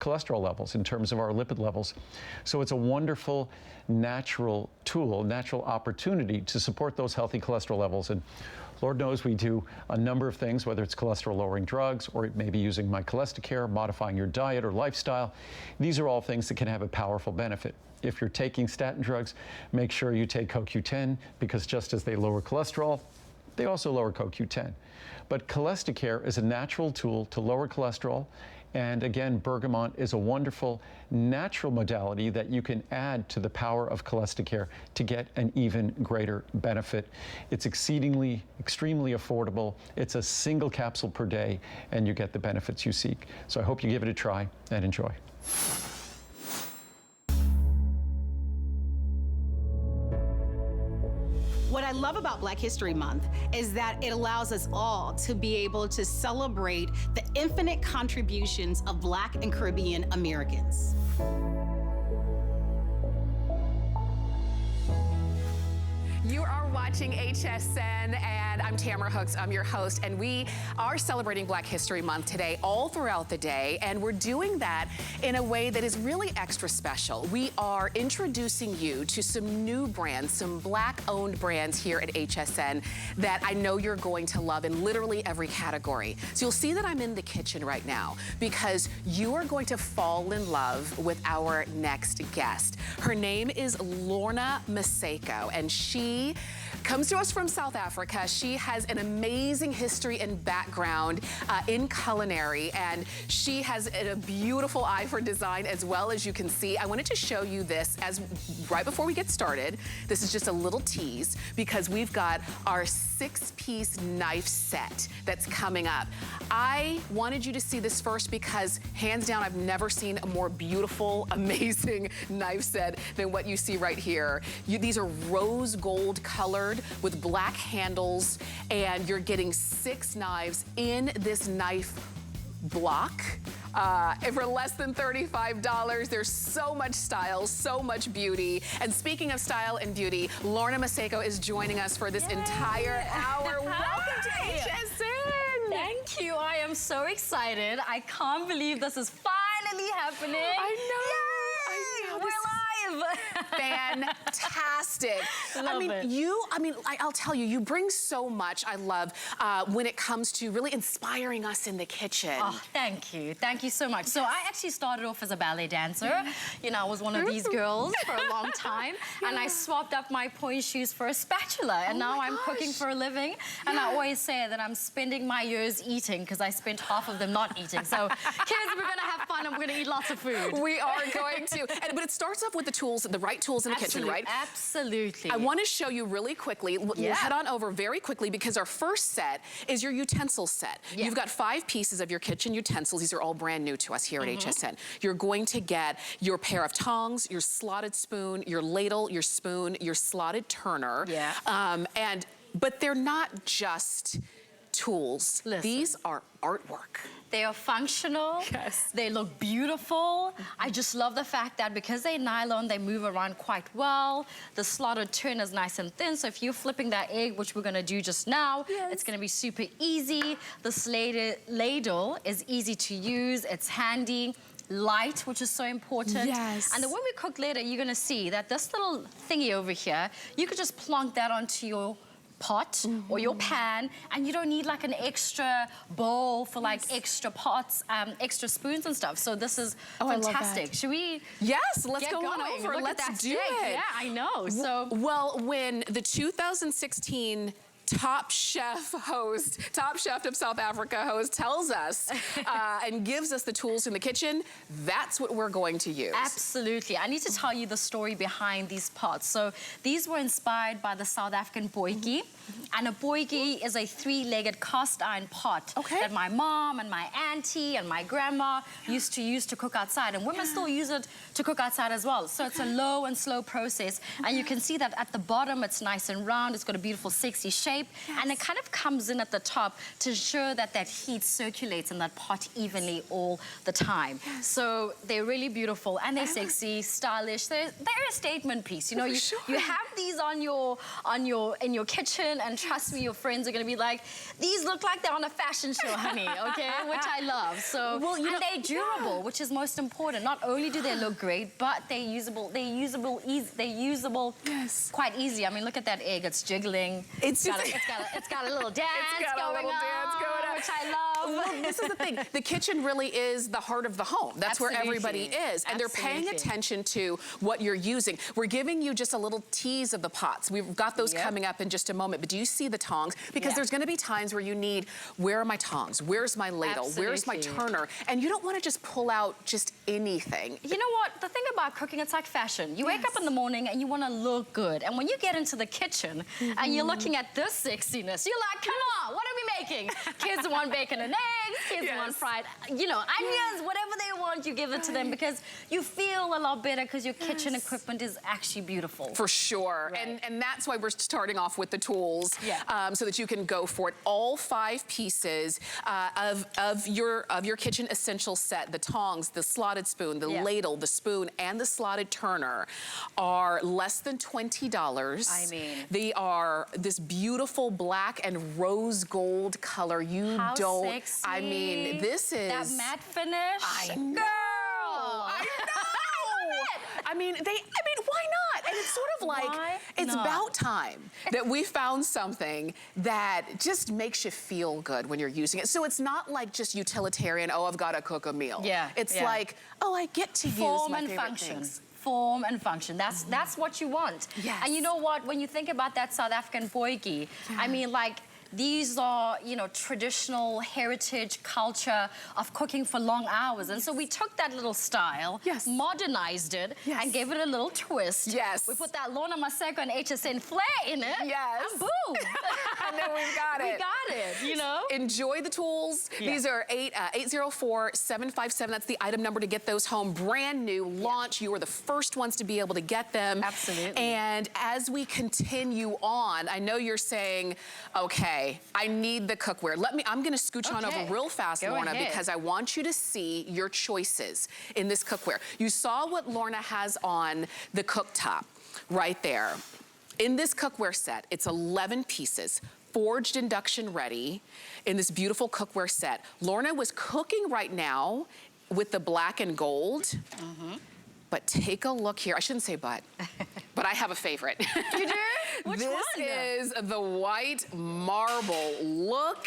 cholesterol levels, in terms of our lipid levels. So it's a wonderful natural tool, natural opportunity to support those healthy cholesterol levels. And Lord knows we do a number of things, whether it's cholesterol-lowering drugs, or it may be using My Cholesterol, modifying your diet or lifestyle. These are all things that can have a powerful benefit. If you're taking statin drugs, make sure you take CoQ10, because just as they lower cholesterol, they also lower CoQ10. But Cholesterol is a natural tool to lower cholesterol. And again, bergamot is a wonderful natural modality that you can add to the power of Cholesterol to get an even greater benefit. It's extremely affordable. It's a single capsule per day, and you get the benefits you seek. So I hope you give it a try and enjoy. What I love about Black History Month is that it allows us all to be able to celebrate the infinite contributions of Black and Caribbean Americans. You are watching HSN, and I'm Tamara Hooks. I'm your host, and we are celebrating Black History Month today, all throughout the day, and we're doing that in a way that is really extra special. We are introducing you to some new brands, some Black-owned brands here at HSN that I know you're going to love in literally every category. So you'll see that I'm in the kitchen right now because you are going to fall in love with our next guest. Her name is Lorna Maseko, and she comes to us from South Africa. She has an amazing history and background in culinary, and she has a beautiful eye for design as well, as you can see. I wanted to show you this right before we get started. This is just a little tease because we've got our 6-piece knife set that's coming up. I wanted you to see this first because hands down, I've never seen a more beautiful, amazing knife set than what you see right here. These are rose gold colored with black handles, and you're getting 6 knives in this knife block. And for less than $35, there's so much style, so much beauty. And speaking of style and beauty, Lorna Maseko is joining us for this entire hour. Welcome to HSN. Thank you. I am so excited. I can't believe this is finally happening. I know. Yay! We're live. Fantastic. I'll tell you, you bring so much, I love, when it comes to really inspiring us in the kitchen. Oh, thank you. Thank you so much. So I actually started off as a ballet dancer. You know, I was one of these girls for a long time. And I swapped up my pointe shoes for a spatula. And now I'm cooking for a living. And I always say that I'm spending my years eating because I spent half of them not eating. So kids, we're going to have fun and we're going to eat lots of food. We are going to. But it starts off with the tools, the right tools in the kitchen, right? Absolutely. I want to show you really quickly. We'll head on over very quickly because our first set is your utensil set. Yeah. You've got 5 pieces of your kitchen utensils. These are all brand new to us here at HSN. You're going to get your pair of tongs, your slotted spoon, your ladle, your spoon, your slotted turner. Yeah. But they're not just tools. Listen. These are artwork. They are functional. Yes. They look beautiful. I just love the fact that because they're nylon, they move around quite well. The slotted turn is nice and thin, so if you're flipping that egg, which we're gonna do just now, it's gonna be super easy. The ladle is easy to use. It's handy. Light, which is so important. Yes. And then when we cook later, you're gonna see that this little thingy over here, you could just plonk that onto your pot or your pan, and you don't need like an extra bowl for like extra pots, extra spoons and stuff. So this is fantastic. Should we? Yes, let's go on over. Let's do it. Yeah, I know. So well, when the 2016 Top Chef of South Africa host tells us and gives us the tools in the kitchen, that's what we're going to use. Absolutely. I need to tell you the story behind these pots. So these were inspired by the South African boitjie. And a boitjie is a 3-legged cast iron pot that my mom and my auntie and my grandma used to use to cook outside. And women still use it to cook outside as well. So it's a low and slow process. And you can see that at the bottom, it's nice and round. It's got a beautiful, sexy shape. shape, and it kind of comes in at the top to ensure that that heat circulates in that pot evenly all the time. So they're really beautiful, and they're sexy, stylish. They're a statement piece. You know, you have these in your kitchen, and trust me, your friends are going to be like, these look like they're on a fashion show, honey. Okay, which I love. So, well, you know, they're durable, which is most important. Not only do they look great, but they're usable. They're usable quite easy. I mean, look at that egg. It's jiggling. It's got a little dance going on, which I love. Well, this is the thing. The kitchen really is the heart of the home. That's where everybody is. And they're paying attention to what you're using. We're giving you just a little tease of the pots. We've got those coming up in just a moment. But do you see the tongs? Because there's going to be times where you need, where are my tongs? Where's my ladle? Where's my turner? And you don't want to just pull out just anything. You know what? The thing about cooking, it's like fashion. You wake up in the morning and you want to look good. And when you get into the kitchen and you're looking at this sexiness, you're like, come on, what are we making? Kids want bacon and eggs, kids want fried, you know, onions, whatever they want, you give it to them, because you feel a lot better because your kitchen equipment is actually beautiful. For sure. And that's why we're starting off with the tools, so that you can go for it. All 5 pieces of your kitchen essential set, the tongs, the slotted spoon, the ladle, the spoon, and the slotted turner, are less than $20. I mean, they are this beautiful black and rose gold color. How sexy. I mean, this is that matte finish. I know. Girl. I know. I mean, why not? And it's sort of like, it's about time that we found something that just makes you feel good when you're using it. So it's not like just utilitarian, oh, I've got to cook a meal. It's like, oh, I get to use my favorite things. Form and function. That's what you want. And you know what? When you think about that South African boigie, I mean, like, these are, you know, traditional heritage culture of cooking for long hours. And so we took that little style, modernized it, and gave it a little twist. We put that Lorna Maseko and HSN flair in it. And boom. And then we've got it. We got it, you know? Enjoy the tools. These are 804-757. That's the item number to get those home. Brand new launch. You are the first ones to be able to get them. Absolutely. And as we continue on, I know you're saying, okay, I need the cookware. I'm gonna scooch on over real fast, Lorna, because I want you to see your choices in this cookware. You saw what Lorna has on the cooktop right there. In this cookware set, it's 11 pieces, forged induction ready in this beautiful cookware set. Lorna was cooking right now with the black and gold. But take a look here. I shouldn't say but I have a favorite. You do? Which one? This is the white marble. Look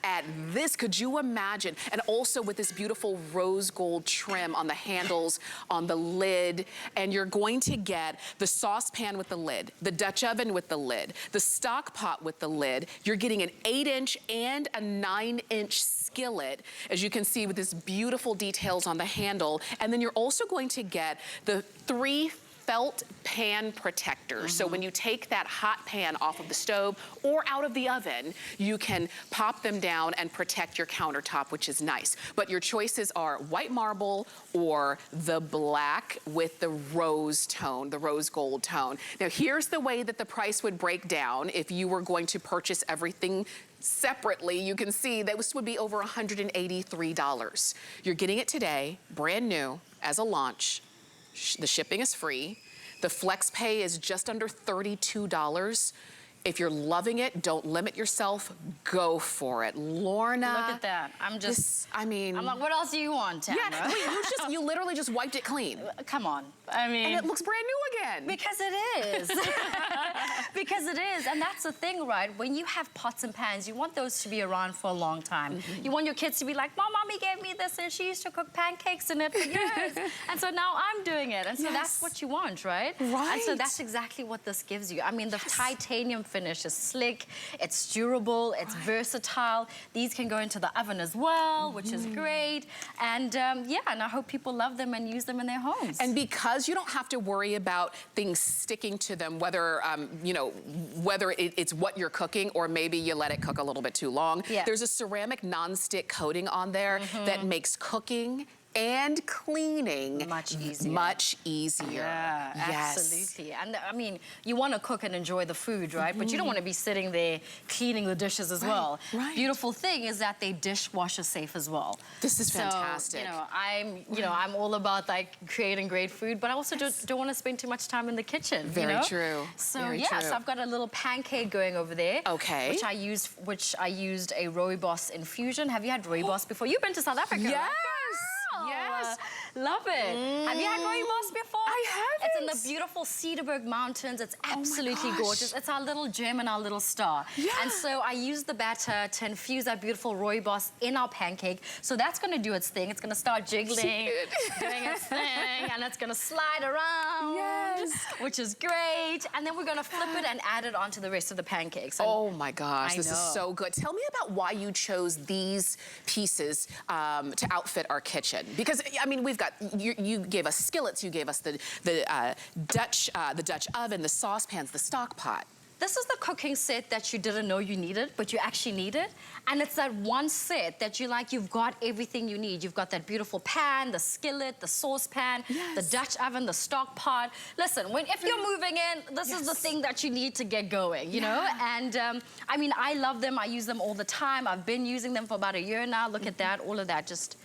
at this. Could you imagine? And also with this beautiful rose gold trim on the handles, on the lid. And you're going to get the saucepan with the lid, the Dutch oven with the lid, the stock pot with the lid. You're getting an 8-inch and a 9-inch skillet, as you can see with this beautiful details on the handle. And then you're also going to get the 3 felt pan protectors. So when you take that hot pan off of the stove or out of the oven, you can pop them down and protect your countertop, which is nice. But your choices are white marble or the black with the rose tone, the rose gold tone. Now here's the way that the price would break down if you were going to purchase everything separately. You can see that this would be over $183. You're getting it today, brand new, as a launch. The shipping is free. The flex pay is just under $32. If you're loving it, don't limit yourself. Go for it. Lorna. Look at that. I'm like, what else do you want, Tamara? Yeah, wait, you literally just wiped it clean. Come on. I mean. And it looks brand new again. Because it is. Because it is. And that's the thing, right? When you have pots and pans, you want those to be around for a long time. You want your kids to be like, Mom, Mommy gave me this and she used to cook pancakes in it for years. And so now I'm doing it. And so that's what you want, right? Right. And so that's exactly what this gives you. I mean, the titanium finish is slick, it's durable, it's versatile. These can go into the oven as well, which is great. And yeah, and I hope people love them and use them in their homes. And because you don't have to worry about things sticking to them, whether, you know, whether it's what you're cooking or maybe you let it cook a little bit too long. There's a ceramic non-stick coating on there that makes cooking and cleaning much easier. Much easier. Yeah, yes. absolutely. And I mean, you want to cook and enjoy the food, right? But you don't want to be sitting there cleaning the dishes as well. Right. Beautiful thing is that they dishwasher safe as well. This is fantastic. So, I'm all about like creating great food, but I also don't want to spend too much time in the kitchen. Very true. So Very so true. I've got a little pancake going over there. Okay. Which I used a rooibos infusion. Have you had rooibos before? You've been to South Africa, Yes. right? Yes. Love it. Have you had rooibos before? I haven't. It's in the beautiful Cedarburg Mountains. It's absolutely gosh. gorgeous. It's our little gem and our little star. Yeah. And so I used the batter to infuse that beautiful rooibos in our pancake. So that's going to do its thing. It's going to start jiggling, doing its thing, and it's going to slide around, Yes. which is great. And then we're going to flip it and add it onto the rest of the pancakes. And oh my gosh, this is know. so good. Tell me about why you chose these pieces to outfit our kitchen. Because, I mean, we've got, you gave us skillets, you gave us the Dutch oven, the saucepans, the stock pot. This is the cooking set that you didn't know you needed, but you actually needed. And it's that one set that you've got everything you need. You've got that beautiful pan, the skillet, the saucepan, the Dutch oven, the stock pot. Listen, if you're moving in, this is the thing that you need to get going, you know? And I mean, I love them. I use them all the time. I've been using them for about a year now. Look at that, all of that, just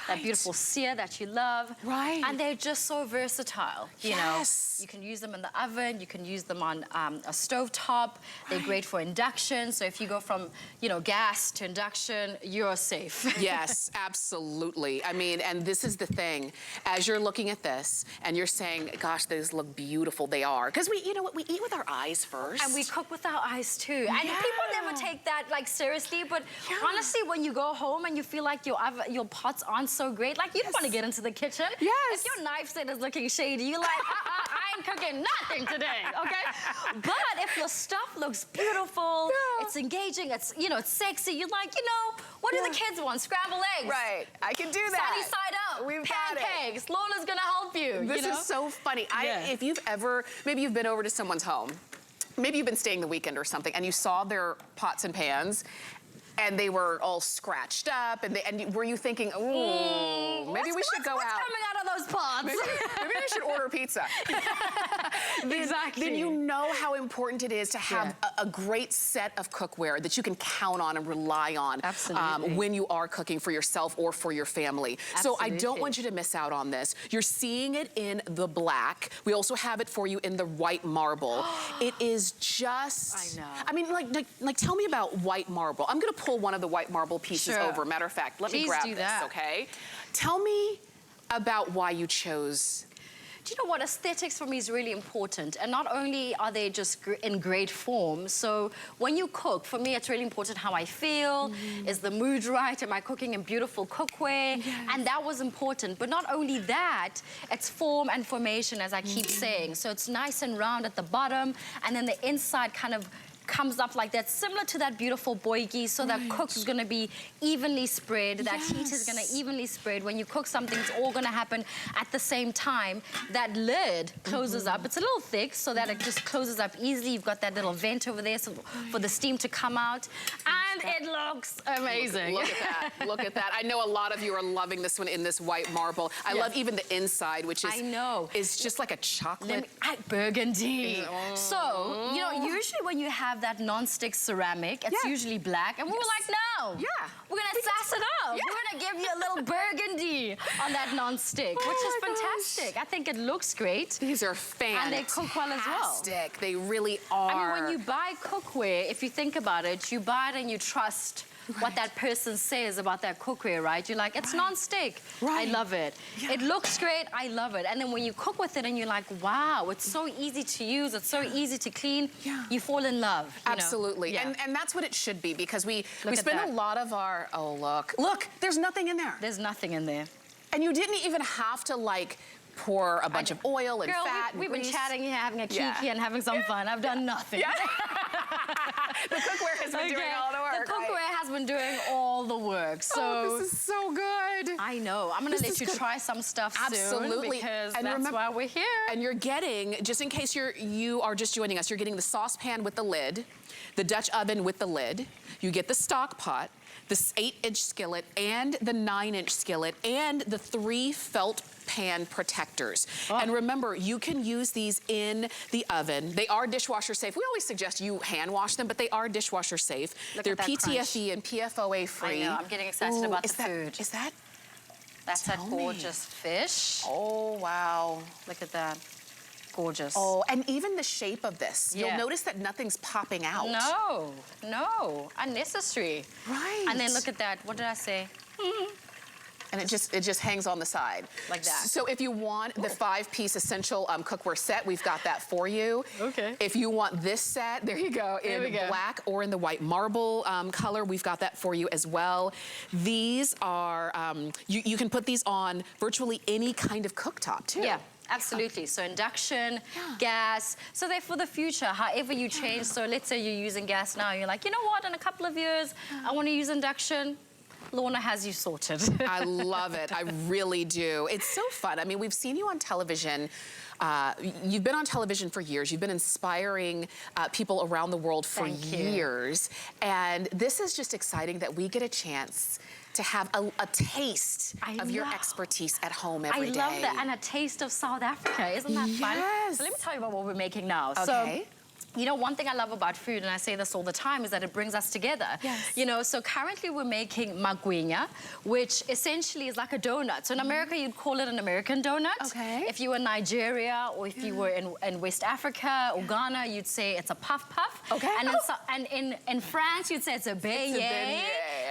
that beautiful sear that you love. Right. And they're just so versatile, you know? Yes. You can use them in the oven, you can use them on a stove top. They're great for induction. So if you go from, gas to induction, you're safe. Yes, absolutely. I mean, and this is the thing. As you're looking at this and you're saying, gosh, these look beautiful, they are. Because we eat with our eyes first. And we cook with our eyes too. And people never take that seriously, but honestly, when you go home and you feel like your pots aren't so great, like you don't want to get into the kitchen. Yes. If your knife set is looking shady, you're like, I ain't cooking nothing today, okay? But if your stuff looks beautiful, it's engaging, it's sexy, you're like, what do the kids want? Scrambled eggs. Right, I can do that. Sunny side up. We've got it. Pancakes. Lorna's gonna help you. This is so funny. If you've ever, maybe you've been over to someone's home, maybe you've been staying the weekend or something, and you saw their pots and pans, and they were all scratched up, and were you thinking, ooh, maybe we should go what's out. coming out of those pots? Maybe we should order pizza. Exactly. Then you know how important it is to have a great set of cookware that you can count on and rely on when you are cooking for yourself or for your family. So I don't want you to miss out on this. You're seeing it in the black. We also have it for you in the white marble. It is just, I know. I mean, like tell me about white marble. I'm gonna pull one of the white marble pieces over. Matter of fact, let me grab this, okay? Tell me about why you chose. Do you know what? Aesthetics for me is really important. And not only are they just in great form, so when you cook, for me, it's really important how I feel. Is the mood right? Am I cooking in beautiful cookware? And that was important. But not only that, it's form and formation, as I keep saying. So it's nice and round at the bottom, and then the inside kind of comes up like that, similar to that beautiful boigi, so that cook is going to be evenly spread, that heat is going to evenly spread. When you cook something, it's all going to happen at the same time. That lid closes up. It's a little thick, so that it just closes up easily. You've got that little vent over there for the steam to come out, and it looks amazing. Look at that. Look at that. I know a lot of you are loving this one in this white marble. I love even the inside, which is is just like a chocolate. Burgundy. So, usually when you have that non-stick ceramic, it's usually black, and we were like, no. We're gonna sass it up. We're gonna give you a little burgundy on that non-stick, which is fantastic. I think it looks great. These are fantastic. And they cook well as well. They really are. I mean, when you buy cookware, if you think about it, you buy it and you trust what that person says about that cookware, right? You're like, it's non-stick. I love it. It looks great. I love it. And then when you cook with it and you're like, wow, it's so easy to use. It's so easy to clean. You fall in love. Absolutely. And that's what it should be, because we spend a lot of our, look, there's nothing in there. There's nothing in there. And you didn't even have to pour a bunch of oil and fat and we've been grease. chatting here, having a kiki and having some fun. I've done nothing. The cookware has been doing all the work. The cookware has been doing all the work. So this is so good. I know. I'm going to let you try some stuff soon, because that's why we're here. And you're getting, just in case you are just joining us, you're getting the saucepan with the lid, the Dutch oven with the lid. You get the stock pot. this 8-inch skillet and the 9-inch skillet and the 3 felt pan protectors. Oh. And remember, you can use these in the oven. They are dishwasher safe. We always suggest you hand wash them, but they are dishwasher safe. They're PTFE and PFOA free. I know, I'm getting excited about the food. Is that? That's that gorgeous fish. Oh, wow. Look at that. Gorgeous. Oh, and even the shape of this. Yeah. You'll notice that nothing's popping out. No, no, unnecessary. Right. And then look at that. What did I say? And it just hangs on the side. Like that. So if you want the 5-piece essential cookware set, we've got that for you. Okay. If you want this set, there you go, in black or in the white marble color, we've got that for you as well. These are, you can put these on virtually any kind of cooktop too. Yeah. Absolutely. So induction, gas. So they're for the future, however you change. So let's say you're using gas now. You're like, you know what? In a couple of years, I want to use induction. Lorna has you sorted. I love it. I really do. It's so fun. I mean, we've seen you on television. You've been on television for years. You've been inspiring people around the world for years. And this is just exciting that we get a chance to have a taste of your expertise at home every day. I love that. And a taste of South Africa. Isn't that fun? Yes. So let me tell you about what we're making now. Okay. So, you know, one thing I love about food, and I say this all the time, is that it brings us together. Yes. You know, so currently we're making magwinya, which essentially is like a donut. So in America, you'd call it an American donut. Okay. If you were in Nigeria, or if you were in West Africa or Ghana, you'd say it's a puff puff. Okay. And in France, you'd say it's a beignet.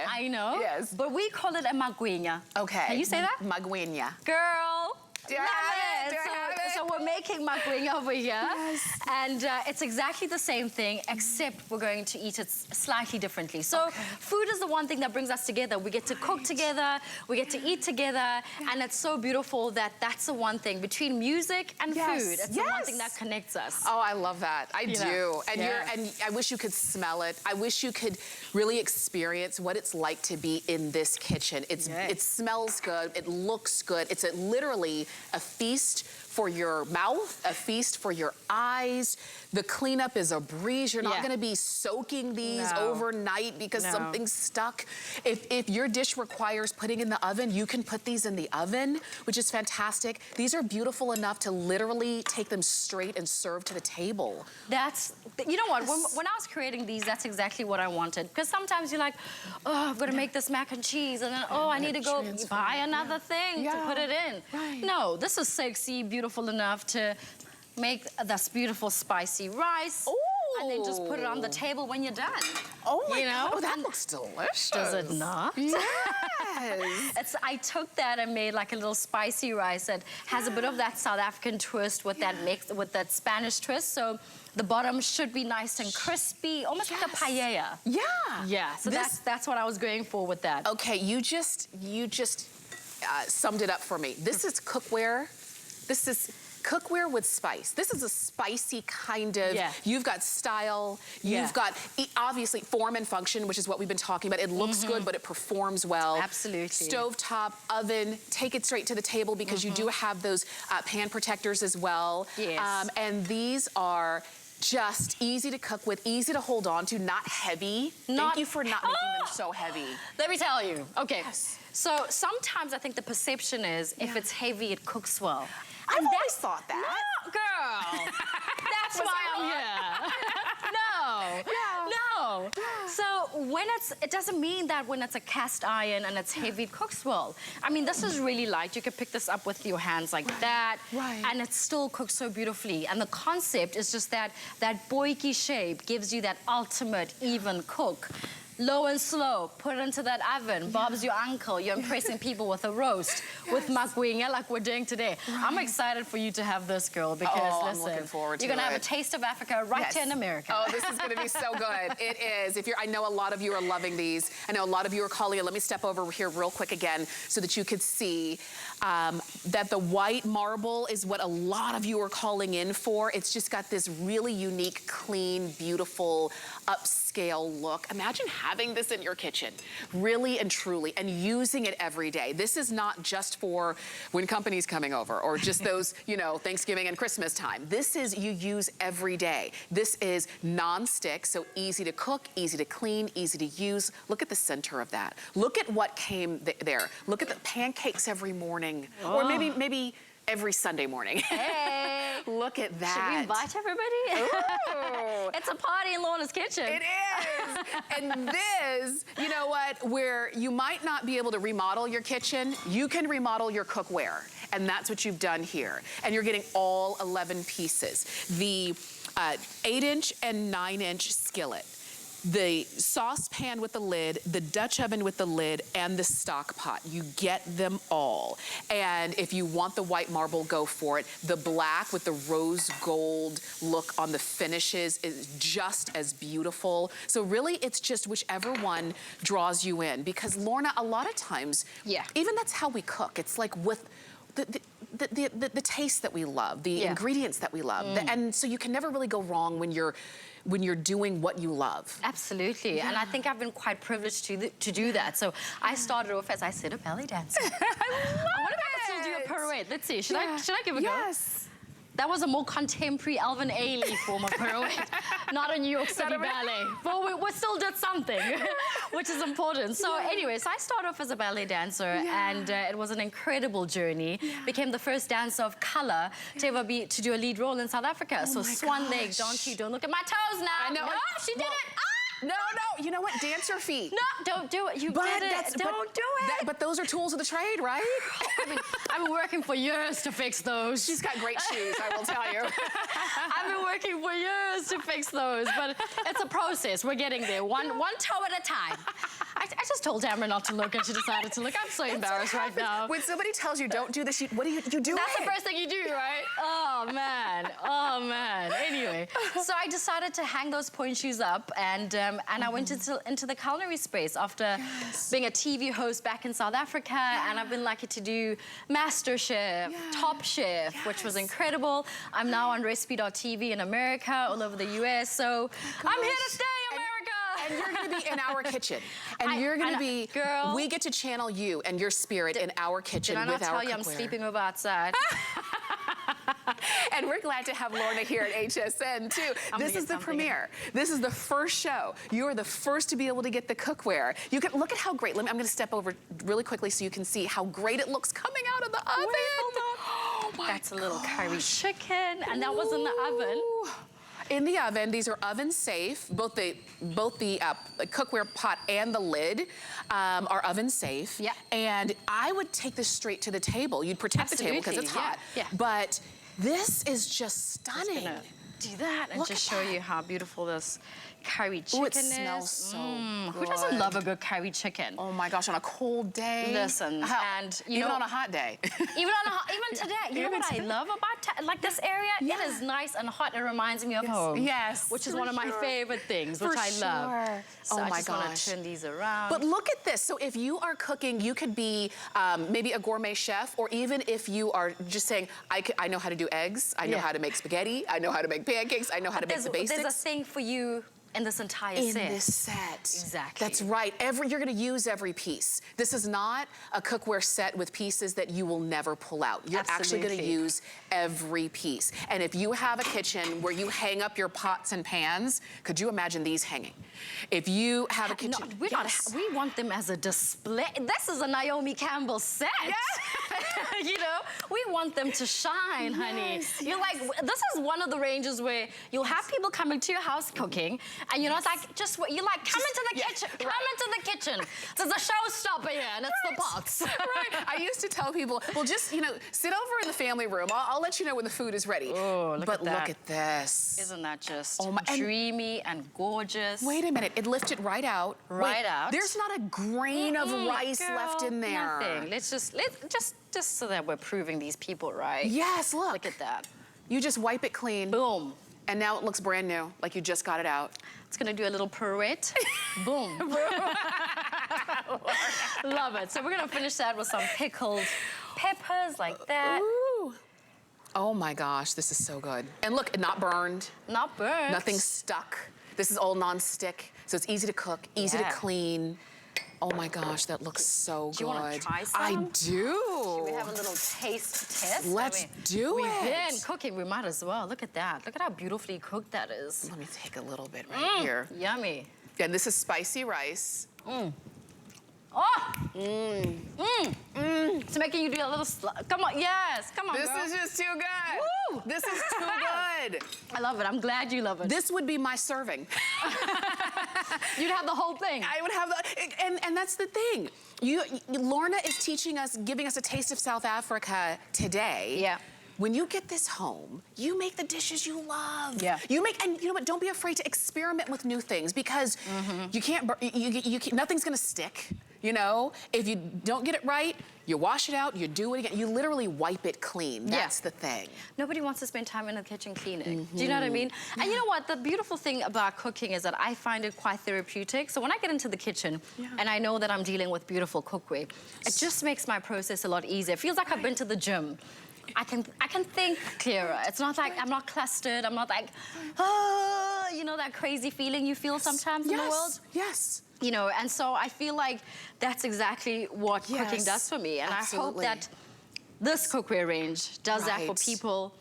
I know. Yes. But we call it a magwinya. Okay. Can you say that? Magwinya. Girl. Do I have it? Do I have it? So we're making magwinya over here. Yes. And it's exactly the same thing, except we're going to eat it slightly differently. So food is the one thing that brings us together. We get to cook together, we get to eat together, and it's so beautiful that that's the one thing between music and food. It's the one thing that connects us. Oh, I love that. I do. And and I wish you could smell it. I wish you could really experience what it's like to be in this kitchen. It smells good. It looks good. It's literally a feast for your mouth, a feast for your eyes. The cleanup is a breeze. You're not gonna be soaking these overnight because something's stuck. If your dish requires putting in the oven, you can put these in the oven, which is fantastic. These are beautiful enough to literally take them straight and serve to the table. That's, you know what, when I was creating these, that's exactly what I wanted. Because sometimes you're like, oh, I've got to make this mac and cheese, and then, oh, I need to go buy another thing to put it in. Right. No, this is sexy, beautiful enough to make this beautiful spicy rice. Ooh. And then just put it on the table when you're done. Oh my God. God, that looks delicious. Does it not? Yes. I took that and made like a little spicy rice that has a bit of that South African twist with that mix, with that Spanish twist. So the bottom should be nice and crispy, almost like a paella. Yeah. Yeah. So that's what I was going for with that. Okay, you just summed it up for me. This is cookware. This is cookware with spice. This is a spicy kind of, you've got style, you've got obviously form and function, which is what we've been talking about. It looks good, but it performs well. Absolutely. Stovetop, oven, take it straight to the table because you do have those pan protectors as well. Yes. And these are just easy to cook with, easy to hold on to, not heavy. Thank you for not making them so heavy. Let me tell you. Okay. So sometimes I think the perception is if it's heavy, it cooks well. I've always thought that. No, girl. That's why I'm here. No. So it doesn't mean that when it's a cast iron and it's heavy, it cooks well. I mean, this is really light. You can pick this up with your hands like that. Right. And it still cooks so beautifully. And the concept is just that boiky shape gives you that ultimate even cook. Low and slow, put it into that oven. Bob's your uncle. You're impressing people with a roast, with magwinya like we're doing today. I'm excited for you to have this, girl, because I'm looking forward to you're gonna have a taste of Africa right here in America. Oh, this is gonna be so good. It is. I know a lot of you are loving these. I know a lot of you are calling it. Let me step over here real quick again so that you could see that the white marble is what a lot of you are calling in for. It's just got this really unique, clean, beautiful, upscale look. Imagine having this in your kitchen, really and truly, and using it every day. This is not just for when company's coming over or just those, you know, Thanksgiving and Christmas time. This is you use every day. This is non-stick, so easy to cook, easy to clean, easy to use. Look at the center of that. Look at what came there. Look at the pancakes every morning, or maybe every Sunday morning. Hey. Look at that. Should we invite everybody? It's a party in Lorna's kitchen. It is. And this, you know what, where you might not be able to remodel your kitchen, you can remodel your cookware. And that's what you've done here. And you're getting all 11 pieces. The 8-inch and 9-inch skillet, the saucepan with the lid, the Dutch oven with the lid, and the stock pot. You get them all. And if you want the white marble, go for it. The black with the rose gold look on the finishes is just as beautiful. So really, it's just whichever one draws you in. Because Lorna, a lot of times, even that's how we cook. It's like with the taste that we love, the ingredients that we love. And so you can never really go wrong when you're doing what you love. Absolutely, and I think I've been quite privileged to do that. So I started off as I said, a ballet dancer. I wonder if I can still do a pirouette. Let's see, should I give it a go? Yes. That was a more contemporary Alvin Ailey form of pirouette, not a New York City ballet. But we still did something, which is important. So anyways, I started off as a ballet dancer, and it was an incredible journey. Became the first dancer of color to ever to do a lead role in South Africa. So swan leg, don't look at my toes now. I know. No, she did it. No, you know what? Dancer feet. No, don't do it. You did it. Don't do it. But those are tools of the trade, right? I've been working for years to fix those. She's got great shoes, I will tell you. I've been working for years to fix those, but it's a process. We're getting there, one toe at a time. I just told Tamara not to look, and she decided to look. I'm so embarrassed right now. When somebody tells you don't do this, what do you do? That's the first thing you do, right? Oh man. Anyway, so I decided to hang those point shoes up, and I went into the culinary space after being a TV host back in South Africa, and I've been lucky to do MasterChef, Top Chef, which was incredible. I'm now on Recipe.tv in America, all over the US, so I'm here to stay, America! And you're gonna be in our kitchen. And you're gonna be, girl, we get to channel you and your spirit in our kitchen with our cookware. Did I not tell you I'm sleeping over outside? And we're glad to have Lorna here at HSN too. This is the premiere. This is the first show. You are the first to be able to get the cookware. You can look at how great. I'm going to step over really quickly so you can see how great it looks coming out of the oven. Oh my That's a little curry chicken, and that was in the oven. In the oven, these are oven safe. Both the cookware pot and the lid are oven safe. Yeah. And I would take this straight to the table. You'd protect the table because it's hot. Yeah. But this is just stunning. I'm gonna do that and just show you how beautiful this curry chicken is. It smells so good. Who doesn't love a good curry chicken? Oh my gosh, on a cold day. Listen, and you even know, on a hot day. even today. You know what I love about like this area? It is nice and hot. It reminds me of home. Yes, which is one of my favorite things, which I love. So I just want to turn these around. But look at this. So if you are cooking, you could be maybe a gourmet chef, or even if you are just saying, I know how to do eggs, I know how to make spaghetti, I know how to make pancakes, I know how to make the basics. There's a thing for you in this entire set. In this set. Exactly. That's right. You're going to use every piece. This is not a cookware set with pieces that you will never pull out. You're actually going to use every piece. And if you have a kitchen where you hang up your pots and pans, could you imagine these hanging? If you have a kitchen... No, we want them as a display. This is a Naomi Campbell set. Yes. You know, we want them to shine, honey. You're like, this is one of the ranges where you'll have people coming to your house cooking, and you're not like, you're like, come into the kitchen, come into the kitchen. There's a showstopper here, and it's the pots. Right. I used to tell people, well, just, you know, sit over in the family room. I'll let you know when the food is ready. Oh, look at that. Look at this. Isn't that just dreamy and gorgeous? Wait a minute, it lifted right out. Out. There's not a grain of rice left in there. Nothing. Let's just so that we're proving these people right. Yes, look. Look at that. You just wipe it clean. Boom. And now it looks brand new, like you just got it out. It's gonna do a little pirouette. Boom. Love it. So we're gonna finish that with some pickled peppers like that. Ooh. Oh my gosh, this is so good. And look, not burned. Not burned. Nothing stuck. This is all non-stick. So it's easy to cook, easy to clean. Oh my gosh, that looks so good. Do you want to try some? I do. Should we have a little taste test? Let's do it. We've been cooking, we might as well. Look at that. Look at how beautifully cooked that is. Let me take a little bit right here. Yummy. And this is spicy rice. Oh! It's making you do a little, come on, yes, come on, This girl. is just too good. Woo! This is too good. I love it, I'm glad you love it. This would be my serving. You'd have the whole thing. I would have the, and that's the thing. Lorna is teaching us, giving us a taste of South Africa today. Yeah. When you get this home, you make the dishes you love. Yeah. You make, and you know what? Don't be afraid to experiment with new things because you can't. Nothing's gonna stick. You know, if you don't get it right, you wash it out. You do it again. You literally wipe it clean. That's the thing. Nobody wants to spend time in the kitchen cleaning. Do you know what I mean? And you know what? The beautiful thing about cooking is that I find it quite therapeutic. So when I get into the kitchen and I know that I'm dealing with beautiful cookware, it just makes my process a lot easier. It feels like I've been to the gym. I can think clearer. It's not like I'm not clustered. I'm not like, oh, you know that crazy feeling you feel sometimes in the world? Yes. You know, and so I feel like that's exactly what cooking does for me. And absolutely. I hope that this cookware range does that for people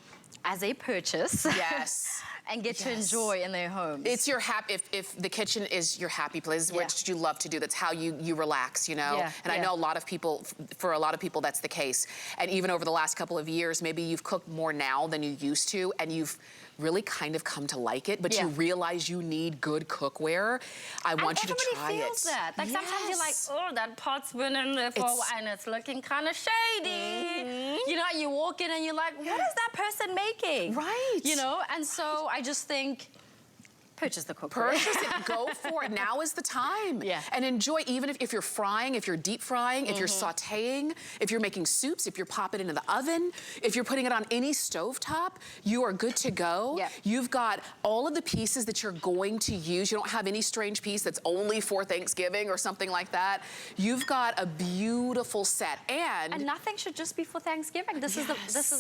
as a purchase. Yes. And get to enjoy in their homes. It's your if the kitchen is your happy place, which you love to do, that's how you relax, you know? And I know a lot of people, for a lot of people, that's the case. And even over the last couple of years, maybe you've cooked more now than you used to, and you've really kind of come to like it, but you realize you need good cookware. I want you to try it. Everybody feels that. Like sometimes you're like, oh, that pot's been in there for a while and it's looking kind of shady. You know, you walk in and you're like, what is that person making? Right. You know, and so I just think, purchase the cookware. Purchase it, go for it. Now is the time. And enjoy, even if you're frying, if you're deep frying, if you're sauteing, if you're making soups, if you're popping it in the oven, if you're putting it on any stovetop, you are good to go. You've got all of the pieces that you're going to use. You don't have any strange piece that's only for Thanksgiving or something like that. You've got a beautiful set. And nothing should just be for Thanksgiving. This is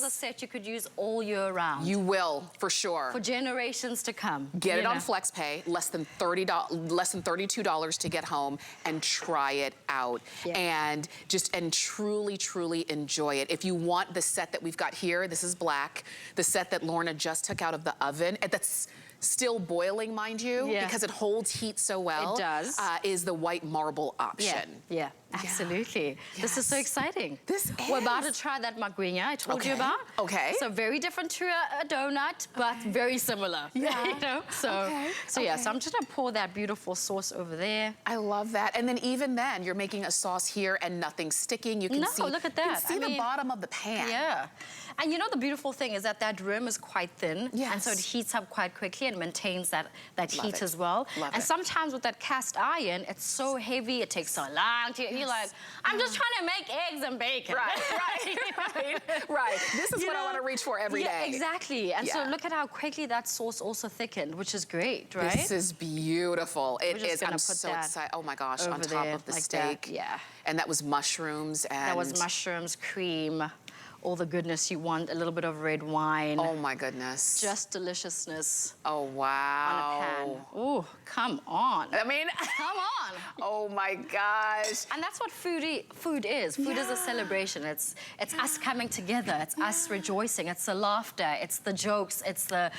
a set you could use all year round. You will, for sure. For generations to come. Get it on FlexPay, less than $32 to get home, and try it out. And truly, truly enjoy it. If you want the set that we've got here, this is black, the set that Lorna just took out of the oven, that's still boiling, mind you, because it holds heat so well. It does. Is the white marble option. Yeah, absolutely. This is so exciting. This is. We're about to try that magrinya I told you about. So very different to a donut, but very similar. You know? So yeah, so I'm just gonna pour that beautiful sauce over there. I love that. And then even then, you're making a sauce here and nothing's sticking. You can see. Look at that. You can see the bottom of the pan. Yeah. And you know the beautiful thing is that that rim is quite thin. And so it heats up quite quickly and maintains that heat as well. And sometimes with that cast iron, it's so heavy, it takes so long to, you're like, I'm just trying to make eggs and bacon. Right. This is what I want to reach for every day. Exactly. And so look at how quickly that sauce also thickened, which is great, right? This is beautiful. It is. I'm put so that excited. Oh my gosh, on over top there of the like steak. that. And that was mushrooms and... That was mushrooms, cream, all the goodness you want, a little bit of red wine. Oh my goodness. Just deliciousness. Oh wow. On a pan. Ooh, come on. I mean, come on. Oh my gosh. And that's what food is. Food is a celebration. It's us coming together. It's us rejoicing. It's the laughter. It's the jokes. It's the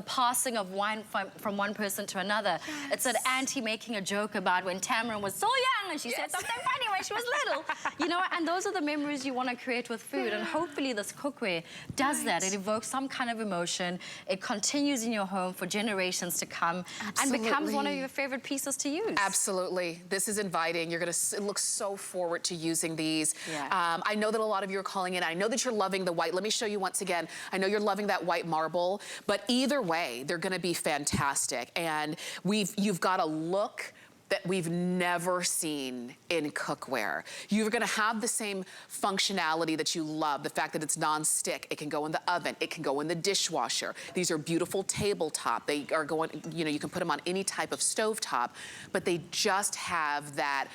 passing of wine from one person to another. It's an auntie making a joke about when Tamara was so young and she said something funny when she was little. You know, and those are the memories you want to create with food. And hopefully this cookware does that. It evokes some kind of emotion. It continues in your home for generations to come and becomes one of your favorite pieces to use. Absolutely. This is inviting. You're going to look so forward to using these. I know that a lot of you are calling in. I know that you're loving the white. Let me show you once again. I know you're loving that white marble, but either way, they're going to be fantastic. And you've got a look that we've never seen in cookware. You're gonna have the same functionality that you love, the fact that it's non-stick. It can go in the oven, it can go in the dishwasher. These are beautiful tabletop. They are going, you know, you can put them on any type of stovetop, but they just have that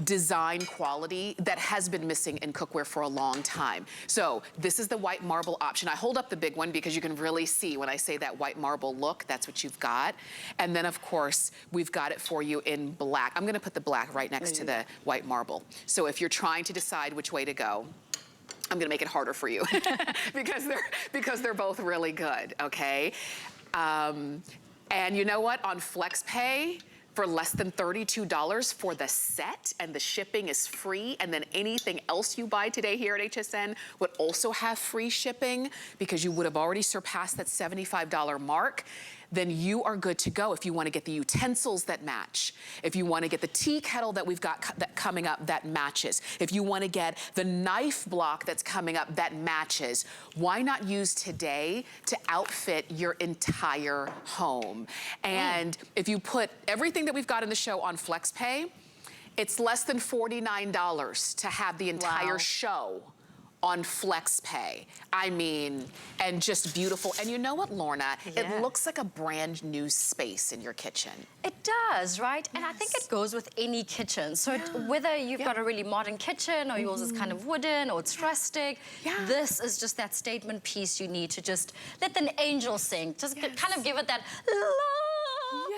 design quality that has been missing in cookware for a long time. So this is the white marble option. I hold up the big one because you can really see when I say that white marble look, that's what you've got. And then of course, we've got it for you in black. I'm gonna put the black right next to the white marble. So if you're trying to decide which way to go, I'm gonna make it harder for you because they're both really good, okay? And you know what, on FlexPay, for less than $32 for the set, and the shipping is free, and then anything else you buy today here at HSN would also have free shipping because you would have already surpassed that $75 mark. Then you are good to go if you want to get the utensils that match. If you want to get the tea kettle that we've got coming up that matches. If you want to get the knife block that's coming up that matches. Why not use today to outfit your entire home? And if you put everything that we've got in the show on FlexPay, it's less than $49 to have the entire show on FlexPay. I mean, and just beautiful. And you know what, Lorna? It looks like a brand new space in your kitchen. It does, right? And I think it goes with any kitchen. So whether you've got a really modern kitchen or yours is kind of wooden or it's rustic, this is just that statement piece you need to just let the angel sing. Just kind of give it that love.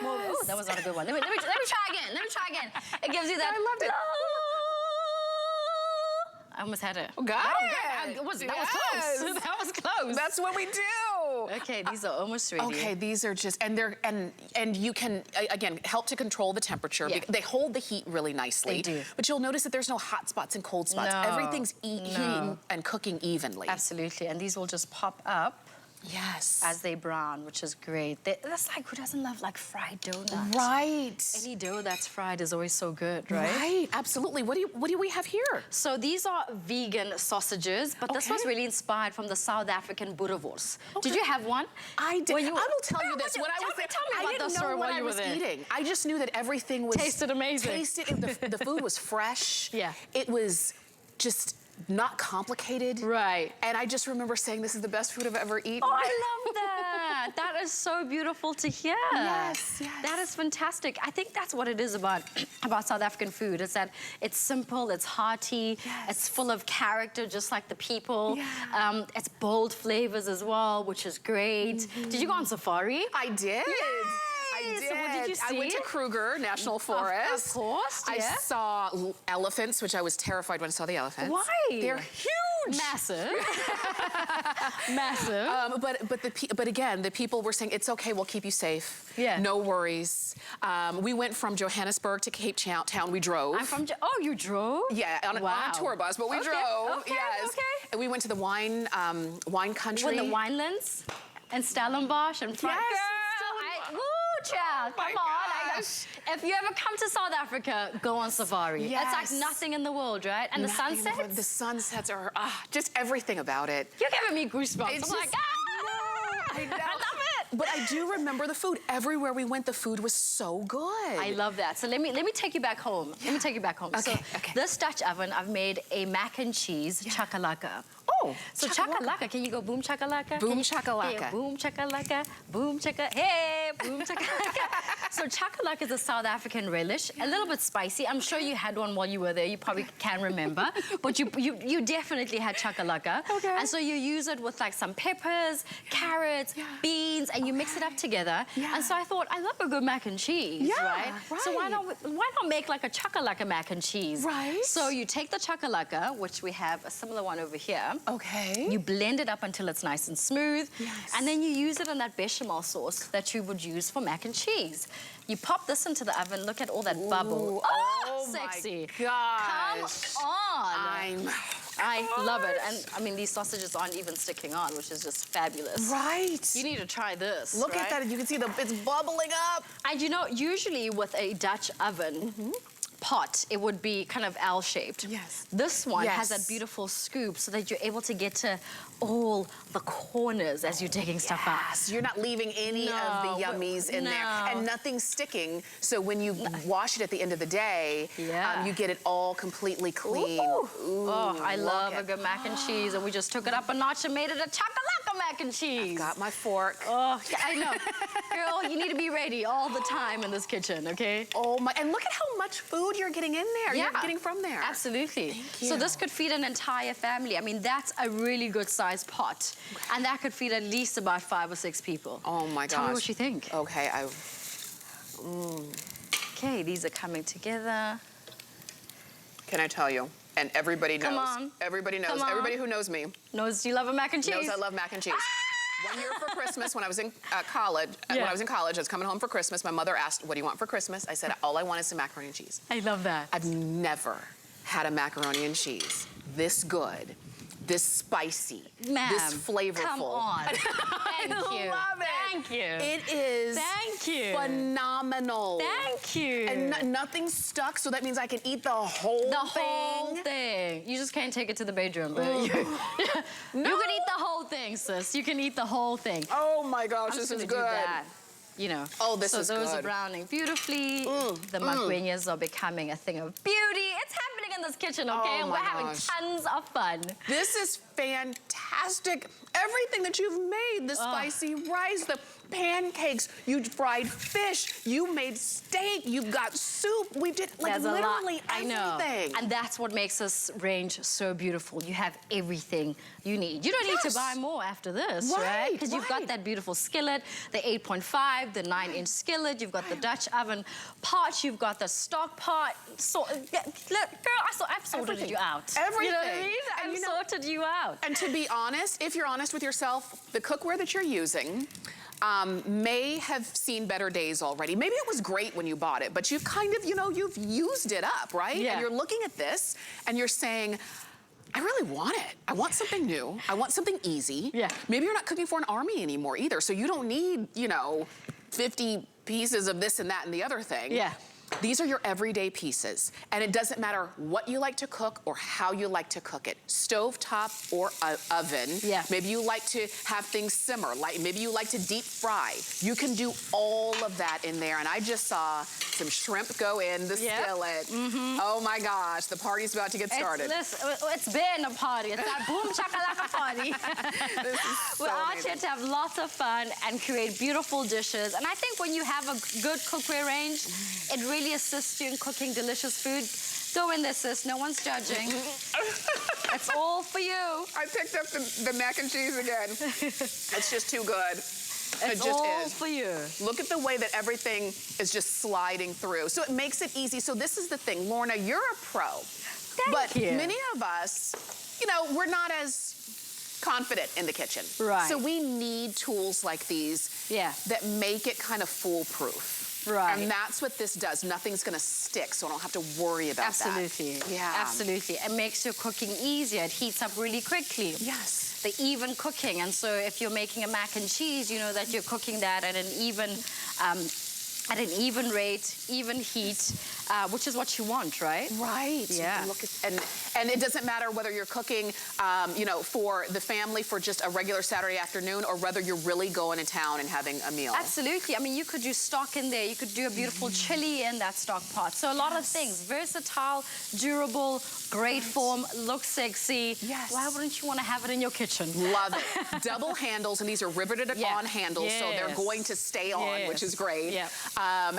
Oh, that was not a good one. Let me try again. Let me try again. It gives you that. I loved it. I almost had it. Oh, got it. That was close. That was close. That's what we do. Okay, these are almost ready. Okay, these are just, and they're, and you can, again, help to control the temperature. They hold the heat really nicely. They do. But you'll notice that there's no hot spots and cold spots. No, Everything's heating and cooking evenly. Absolutely, and these will just pop up. Yes. As they brown, which is great. That's like, who doesn't love like fried donuts? Right. Any dough that's fried is always so good, right? Right, absolutely. What do we have here? So these are vegan sausages, but this was really inspired from the South African boerewors. Did you have one? I did. I will tell you this. Tell me about the story while you were there. Eating. I just knew that everything was tasted amazing. The food was fresh. Yeah. It was just not complicated. Right. And I just remember saying, this is the best food I've ever eaten. Oh, I love that. That is so beautiful to hear. Yes, yes. That is fantastic. I think that's what it is about South African food, is that it's simple, it's hearty, it's full of character, just like the people. Yeah. It's bold flavors as well, which is great. Did you go on safari? I did. I did. So what did you see? I went to Kruger National Forest. Of course, I saw elephants, which I was terrified when I saw the elephants. Why? They're huge. Massive. Massive. But again, the people were saying, it's okay, we'll keep you safe. Yeah. No worries. We went from Johannesburg to Cape Town. We drove. I'm from, oh, you drove? Yeah, on a tour bus, but we drove. Okay, yes. okay. And we went to the wine country. With the winelands and Stellenbosch and Front. Woo, child, come on. If you ever come to South Africa, go on safari. Yes. It's like nothing in the world, right? And the sunsets? The sunsets are, just everything about it. You're giving me goosebumps. It's I'm like, I know. I love it. But I do remember the food. Everywhere we went, the food was so good. I love that. So let me take you back home. Let me take you back home. Okay, so this Dutch oven, I've made a mac and cheese chakalaka. Oh, so chakalaka. Can you go boom chakalaka? Boom chakalaka. Yeah, boom chakalaka. Boom chaka. Hey, boom chakalaka. So chakalaka is a South African relish, a little bit spicy. I'm sure you had one while you were there. You probably can remember, but you definitely had chakalaka. Okay. And so you use it with like some peppers, carrots, beans, and you mix it up together. Yeah. And so I thought, I love a good mac and cheese, right? So why not make like a chakalaka mac and cheese? Right. So you take the chakalaka, which we have a similar one over here. Okay. You blend it up until it's nice and smooth. Yes. And then you use it in that bechamel sauce that you would use for mac and cheese. You pop this into the oven. Look at all that bubble. Oh, sexy. My gosh. Come on. I love it. And I mean, these sausages aren't even sticking on, which is just fabulous. Right. You need to try this. Look at that. You can see it's bubbling up. And you know, usually with a Dutch oven, pot, it would be kind of L-shaped. Yes. This one has that beautiful scoop so that you're able to get to all the corners as you're taking stuff out. You're not leaving any of the yummies in there. And nothing's sticking. So when you wash it at the end of the day, you get it all completely clean. Ooh. Oh, I love a good mac and cheese. And we just took it up a notch and made it a chakalaka a mac and cheese. Got my fork. Oh, yeah, I know. Girl, you need to be ready all the time in this kitchen, okay? Oh my, and look at how much food you're getting in there. Yeah. You're getting from there. Absolutely. Thank you. So this could feed an entire family. I mean, that's a really good sized pot. And that could feed at least about 5 or 6 people. Oh my gosh. Tell me what you think. Okay, Okay, these are coming together. Can I tell you? And everybody knows. Come on. Everybody knows. Come on. Everybody who knows me Knows you love a mac and cheese? knows I love mac and cheese. 1 year for Christmas, when I was in college, when I was coming home for Christmas, my mother asked, what do you want for Christmas? I said, all I want is some macaroni and cheese. I love that. I've never had a macaroni and cheese this good, this spicy, this flavorful. Come on. Thank you. I love it. Thank you. It is Thank you. phenomenal. Thank you. And nothing's stuck, so that means I can eat the whole thing. The whole thing. You just can't take it to the bedroom, but you can eat the whole thing, sis. You can eat the whole thing. Oh my gosh, I'm this just is gonna good. do that. You know. Oh, this is So those good. are browning beautifully. The magwenias are becoming a thing of beauty. It's happening in this kitchen, okay? Oh and my we're having gosh. tons of fun. This is fantastic. Everything that you've made, the spicy rice, the pancakes, you fried fish, you made steak, you've got soup. We did like There's a literally lot. I know. everything. And that's what makes this range so beautiful. You have everything you need. You don't need to buy more after this, right? Because you've got that beautiful skillet, the 8.5, the 9-inch skillet, you've got the Dutch oven pot, you've got the stock pot. So, girl, I've sorted you out. Everything. You know what I mean? And I've you know- sorted you out. And to be honest, if you're honest with yourself, the cookware that you're using may have seen better days already. Maybe it was great when you bought it, but you've kind of, you've used it up, right? Yeah. And you're looking at this and you're saying, I really want it. I want something new. I want something easy. Yeah. Maybe you're not cooking for an army anymore either, so you don't need, 50 pieces of this and that and the other thing. Yeah. These are your everyday pieces, and it doesn't matter what you like to cook or how you like to cook it. Stovetop or oven. Yeah. Maybe you like to have things simmer, maybe you like to deep fry. You can do all of that in there, and I just saw some shrimp go in the skillet. Oh my gosh, the party's about to get started. It's been a party. It's that boom chakalaka party. This is so We're out amazing. here to have lots of fun and create beautiful dishes. And I think when you have a good cookware range, it really assists you in cooking delicious food. Go in there, sis. No one's judging. It's all for you. I picked up the mac and cheese again. It's just too good. It It's just all is. for you. Look at the way that everything is just sliding through. So it makes it easy. So this is the thing. Lorna, you're a pro. But you. many of us, we're not as confident in the kitchen. Right. So we need tools like these that make it kind of foolproof. Right. And that's what this does. Nothing's going to stick, so I don't have to worry about Absolutely. that. Yeah. Absolutely. It makes your cooking easier. It heats up really quickly. Yes. The even cooking. And so if you're making a mac and cheese, you know that you're cooking that at an even rate, even heat, which is what you want, right? Right. Yeah. Look at, and it doesn't matter whether you're cooking, for the family for just a regular Saturday afternoon or whether you're really going to town and having a meal. Absolutely. I mean, you could do stock in there. You could do a beautiful chili in that stock pot. So a lot of things. Versatile, durable, great form, looks sexy. Yes. Why wouldn't you want to have it in your kitchen? Love it. Double handles, and these are riveted on handles, so they're going to stay on, which is great. Yeah.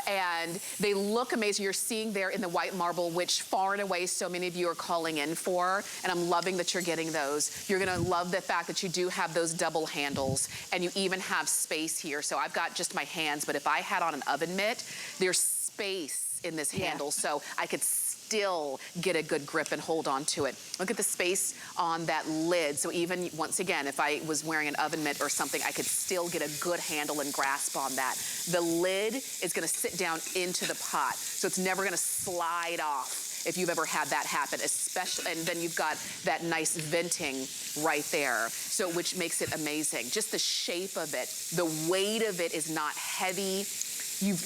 And they look amazing. You're seeing there in the white marble, which far and away so many of you are calling in for, and I'm loving that you're getting those. You're gonna love the fact that you do have those double handles, and you even have space here. So I've got just my hands, but if I had on an oven mitt, there's space in this handle, so I could still get a good grip and hold on to it. Look at the space on that lid. So even, once again, if I was wearing an oven mitt or something, I could still get a good handle and grasp on that. The lid is gonna sit down into the pot, so it's never gonna slide off if you've ever had that happen, especially, and then you've got that nice venting right there, so which makes it amazing. Just the shape of it, the weight of it is not heavy.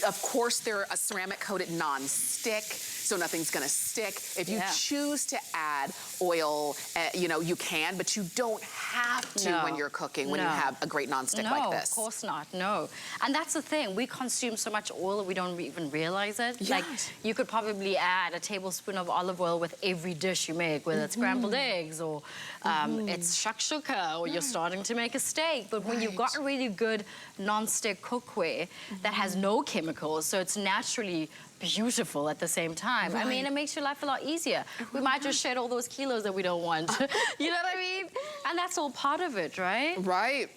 Of course, they're a ceramic coated non-stick, so nothing's gonna stick. If you Yeah. choose to add oil, you know, you can, but you don't have to No. when you're cooking, when you No. have a great nonstick No, like this. of course not, no. And that's the thing, we consume so much oil we don't even realize it. Like, Yes. you could probably add a tablespoon of olive oil with every dish you make, whether it's scrambled eggs or it's shakshuka, or you're starting to make a steak. But when you've got a really good non-stick cookware that has no chemicals, so it's naturally beautiful at the same time. I mean, it makes your life a lot easier. We might just shed all those kilos that we don't want. You know what I mean? And that's all part of it, right? Right.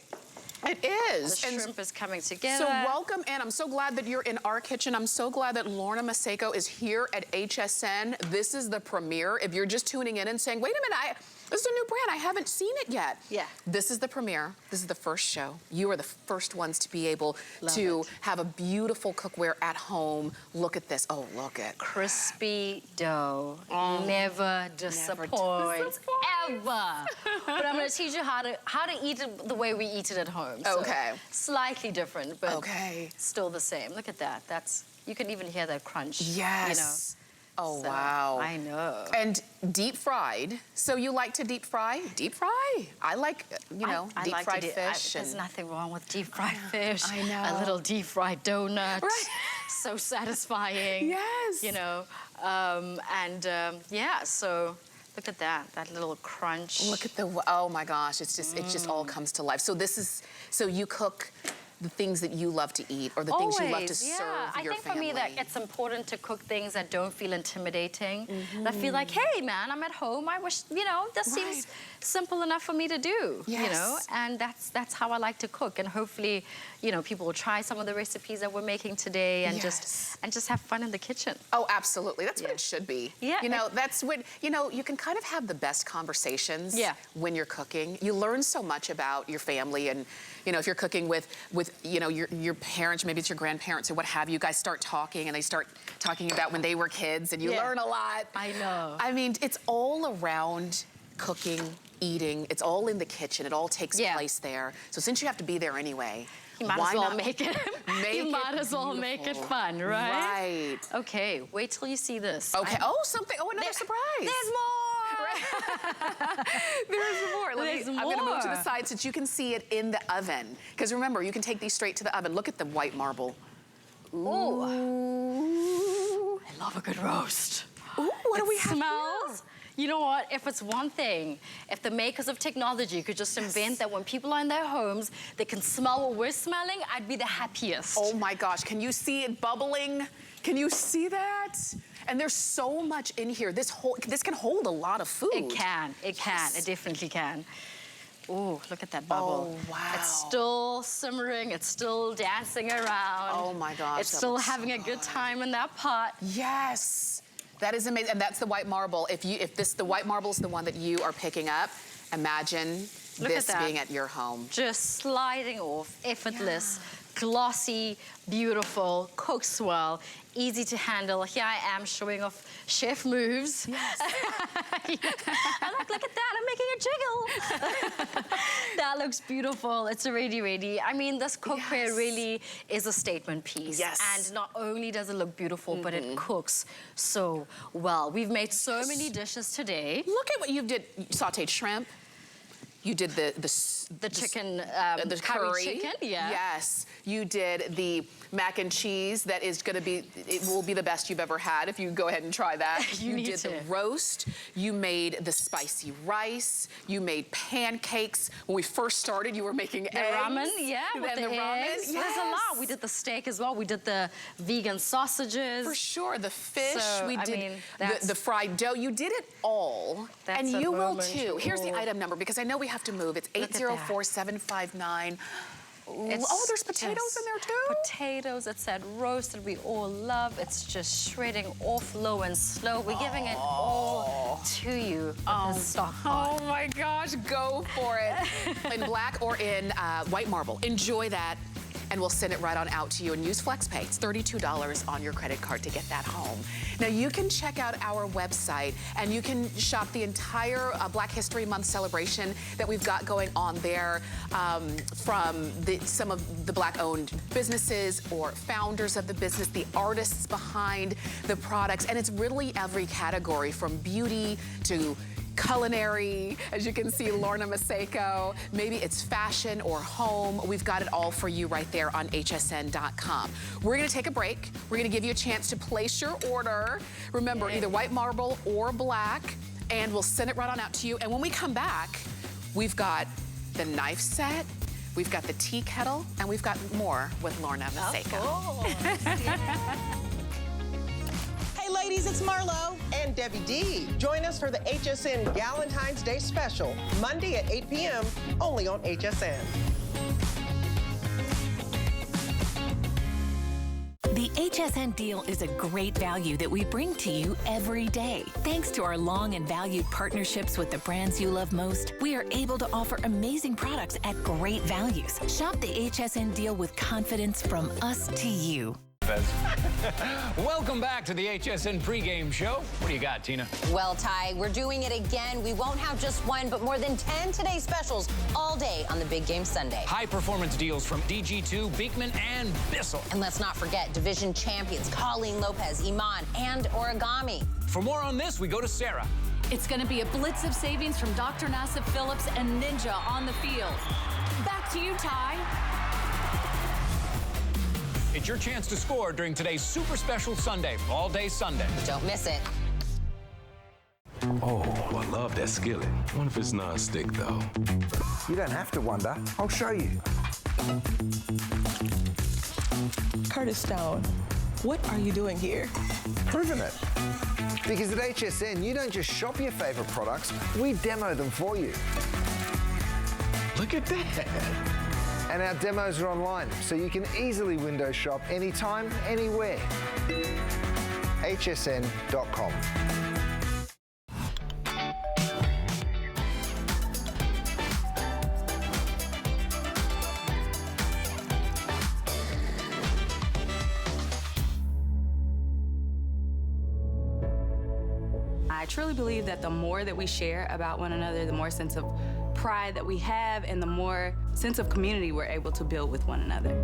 It is. The And shrimp is coming together. so welcome in. I'm so glad that you're in our kitchen. I'm so glad that Lorna Maseko is here at HSN. This is the premiere. If you're just tuning in and saying, wait a minute, this is a new brand. I haven't seen it yet. Yeah. This is the premiere. This is the first show. You are the first ones to be able Love to it. have a beautiful cookware at home. Look at this. Oh, look at Crispy dough. Never disappoints. Ever. But I'm going to teach you how to eat it the way we eat it at home. So Okay. slightly different, but Okay. still the same. Look at that. You can even hear that crunch. Yes. Oh, So, wow. I know. And deep fried. So you like to deep fry? Deep fry. I like, you know, I deep like fried to fish. there's nothing wrong with deep fried fish. I know. A little deep fried donut. Right. So satisfying. Yes. You know, yeah, so look at that little crunch. Look at oh my gosh, it just all comes to life. So so you cook the things that you love to eat, or the things you love to serve your I think family. for me that it's important to cook things that don't feel intimidating, that feel like, hey man, I'm at home. I wish, you know, this seems simple enough for me to do, you know, Yes. and that's how I like to cook. And hopefully, you know, people will try some of the recipes that we're making today and just have fun in the kitchen. Oh, absolutely. That's what Yeah. it should be. Yeah. You know, that's what, you know, you can kind of have the best conversations when you're cooking. You learn so much about your family, and, you know, if you're cooking with you know, your parents, maybe it's your grandparents or what have you, guys start talking and they start talking about when they were kids, and you learn a lot. I know. I mean, it's all around cooking, eating. It's all in the kitchen. It all takes place there. So since you have to be there anyway, You might why as well not make it. You might as well make it fun, right? Right. Okay, wait till you see this. Okay. Another surprise. There's more. There's more. There's I'm going to move to the more. side so that you can see it in the oven. Because remember, you can take these straight to the oven. Look at the white marble. Ooh. I love a good roast. Ooh, what do we have Smells. You know what? If it's one thing, if the makers of technology could just invent that when people are in their homes, they can smell what we're smelling, I'd be the happiest. Oh my gosh, can you see it bubbling? Can you see that? And there's so much in here. This can hold a lot of food. It can, it definitely can. Ooh, look at that bubble. Oh, wow. It's still simmering, it's still dancing around. Oh my gosh, It's that still looks so having a good time in that pot. Yes. That is amazing. And that's the white marble. If the white marble is the one that you are picking up, imagine Look at this that. being at your home. Just sliding off, effortless, glossy, beautiful, cooks well, easy to handle. Here I am showing off chef moves. Yes. I'm like, look at that, I'm making a jiggle. That looks beautiful. It's already ready. I mean, this cookware really is a statement piece. Yes. And not only does it look beautiful, but it cooks so well. We've made so many dishes today. Look at what you did. You sauteed shrimp. You did the chicken, the curry chicken, yeah. Yes. You did the mac and cheese. That is going to be, it will be the best you've ever had if you go ahead and try that. You need did to. the roast. You made the spicy rice. You made pancakes. When we first started, you were making The eggs. ramen, yeah, with And the ramen. eggs. Yes. There's a lot. We did the steak as well. We did the vegan sausages. For sure, the fish, So, we I did mean, the that's- fried dough. You did it all, That's and a you will moment. too. Here's the Ooh. item number because I know we have to move. It's Look at that. 804759. It's Oh, there's potatoes just in there too? Potatoes, it's that roast that we all love. It's just shredding off low and slow. We're giving it all to you with the stock pot. Oh my gosh, go for it. In black or in white marble. Enjoy that. and we'll send it right on out to you, and use FlexPay. It's $32 on your credit card to get that home. Now you can check out our website and you can shop the entire Black History Month celebration that we've got going on there, from some of the Black-owned businesses or founders of the business, the artists behind the products, and it's really every category from beauty to culinary. As you can see, Lorna Maseko. Maybe it's fashion or home. We've got it all for you right there on hsn.com. We're gonna take a break. We're gonna give you a chance to place your order. Remember, either white marble or black, and we'll send it right on out to you. And when we come back, we've got the knife set, we've got the tea kettle, and we've got more with Lorna Maseko. Ladies, it's Marlo and Debbie D. Join us for the HSN Valentine's Day special, Monday at 8 p.m., only on HSN. The HSN deal is a great value that we bring to you every day. Thanks to our long and valued partnerships with the brands you love most, we are able to offer amazing products at great values. Shop the HSN deal with confidence from us to you. Welcome back to the HSN pregame show. What do you got, Tina? Well, Ty, we're doing it again. We won't have just one, but more than 10 today's specials all day on the Big Game Sunday. High performance deals from DG2, Beekman, and Bissell. And let's not forget division champions Colleen Lopez, Iman, and Origami. For more on this, we go to Sarah. It's going to be a blitz of savings from Dr. Nassif Phillips and Ninja on the field. Back to you, Ty. It's your chance to score during today's super special Sunday, all day Sunday. Don't miss it. Oh, I love that skillet. I wonder if it's non-stick, though. You don't have to wonder. I'll show you. Curtis Stone, what are you doing here? Proving it. Because at HSN, you don't just shop your favorite products, we demo them for you. Look at that. And our demos are online, so you can easily window shop anytime, anywhere. hsn.com. I truly believe that the more that we share about one another, the more sense of pride that we have and the more sense of community we're able to build with one another.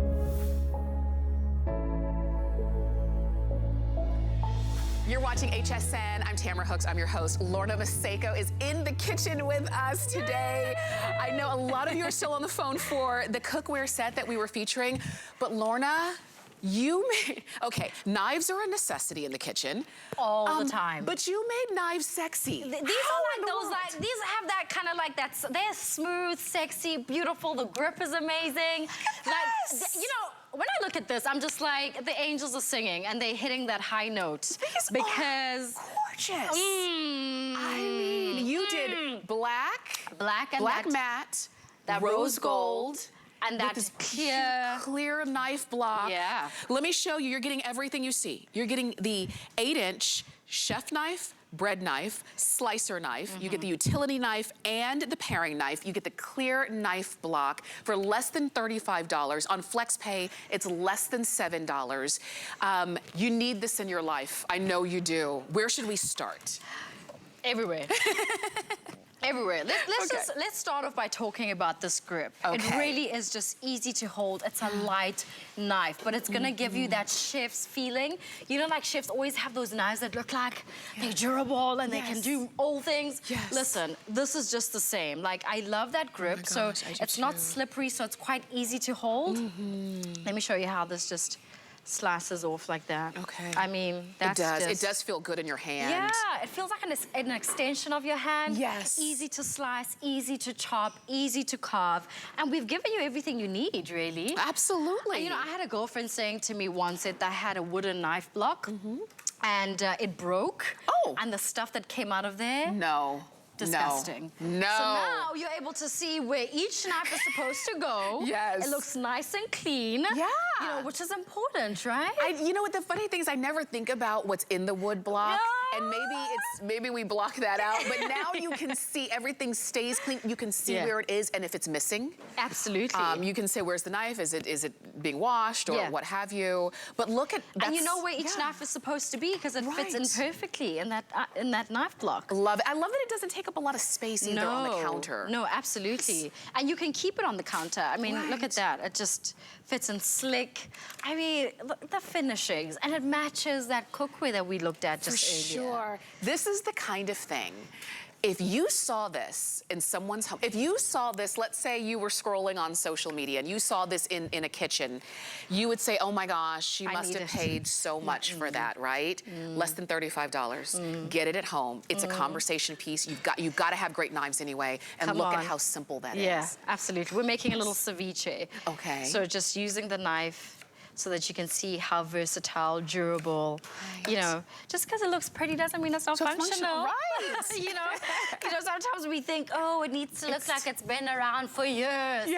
You're watching HSN. I'm Tamara Hooks. I'm your host. Lorna Maseko is in the kitchen with us today. I know a lot of you are still on the phone for the cookware set that we were featuring, but Lorna, you made, okay, knives are a necessity in the kitchen. All the time. But you made knives sexy. These are like those, these have that kind of like that, they're smooth, sexy, beautiful. The grip is amazing. Like, you know, when I look at this, I'm just like, the angels are singing and they're hitting that high note. Gorgeous. Because I mean, you did black matte, that rose gold, and that this clear knife block. Yeah. Let me show you. You're getting everything you see. You're getting the 8-inch chef knife, bread knife, slicer knife. You get the utility knife and the paring knife. You get the clear knife block for less than $35. On FlexPay, it's less than $7. You need this in your life. I know you do. Where should we start? Everywhere. Everywhere. Let's start off by talking about this grip. Okay. It really is just easy to hold. It's a light knife, but it's gonna give you that chef's feeling. You know, like chefs always have those knives that look like they're durable and they can do all things. Yes. Listen, this is just the same. Like, I love that grip. So it's not slippery, so it's quite easy to hold. Let me show you how this just slices off like that. Okay. I mean, that's It does feel good in your hand. Yeah, it feels like an extension of your hand. Yes. Easy to slice, easy to chop, easy to carve. And we've given you everything you need, really. Absolutely. And, you know, I had a girlfriend saying to me once that I had a wooden knife block and it broke. Oh. And the stuff that came out of there. No. Disgusting. No. So now you're able to see where each knife is supposed to go. Yes. It looks nice and clean. Yeah. You know, which is important, right? You know what, the funny thing is I never think about what's in the wood block. And maybe we block that out, but now you can see everything stays clean. You can see where it is and if it's missing. Absolutely. You can say, where's the knife? Is it being washed or what have you? But look at and you know where each knife is supposed to be because it fits in perfectly in that knife block. Love it. I love that it doesn't take up a lot of space either on the counter. No, absolutely. And you can keep it on the counter. I mean, look at that. It just fits in slick. I mean, look, the finishings. And it matches that cookware that we looked at just earlier. Sure. This is the kind of thing. If you saw this in someone's home, if you saw this, let's say you were scrolling on social media and you saw this in a kitchen, you would say, oh my gosh, she must have paid so much for that, right? Less than $35. Get it at home. It's a conversation piece. You've got to have great knives anyway. And look at how simple that is. Yeah, absolutely. We're making a little ceviche. Okay. So just using the knife so that you can see how versatile, durable, you know, just because it looks pretty doesn't mean it's not functional. Right. you know, sometimes we think, oh, it needs to look like it's been around for years. No,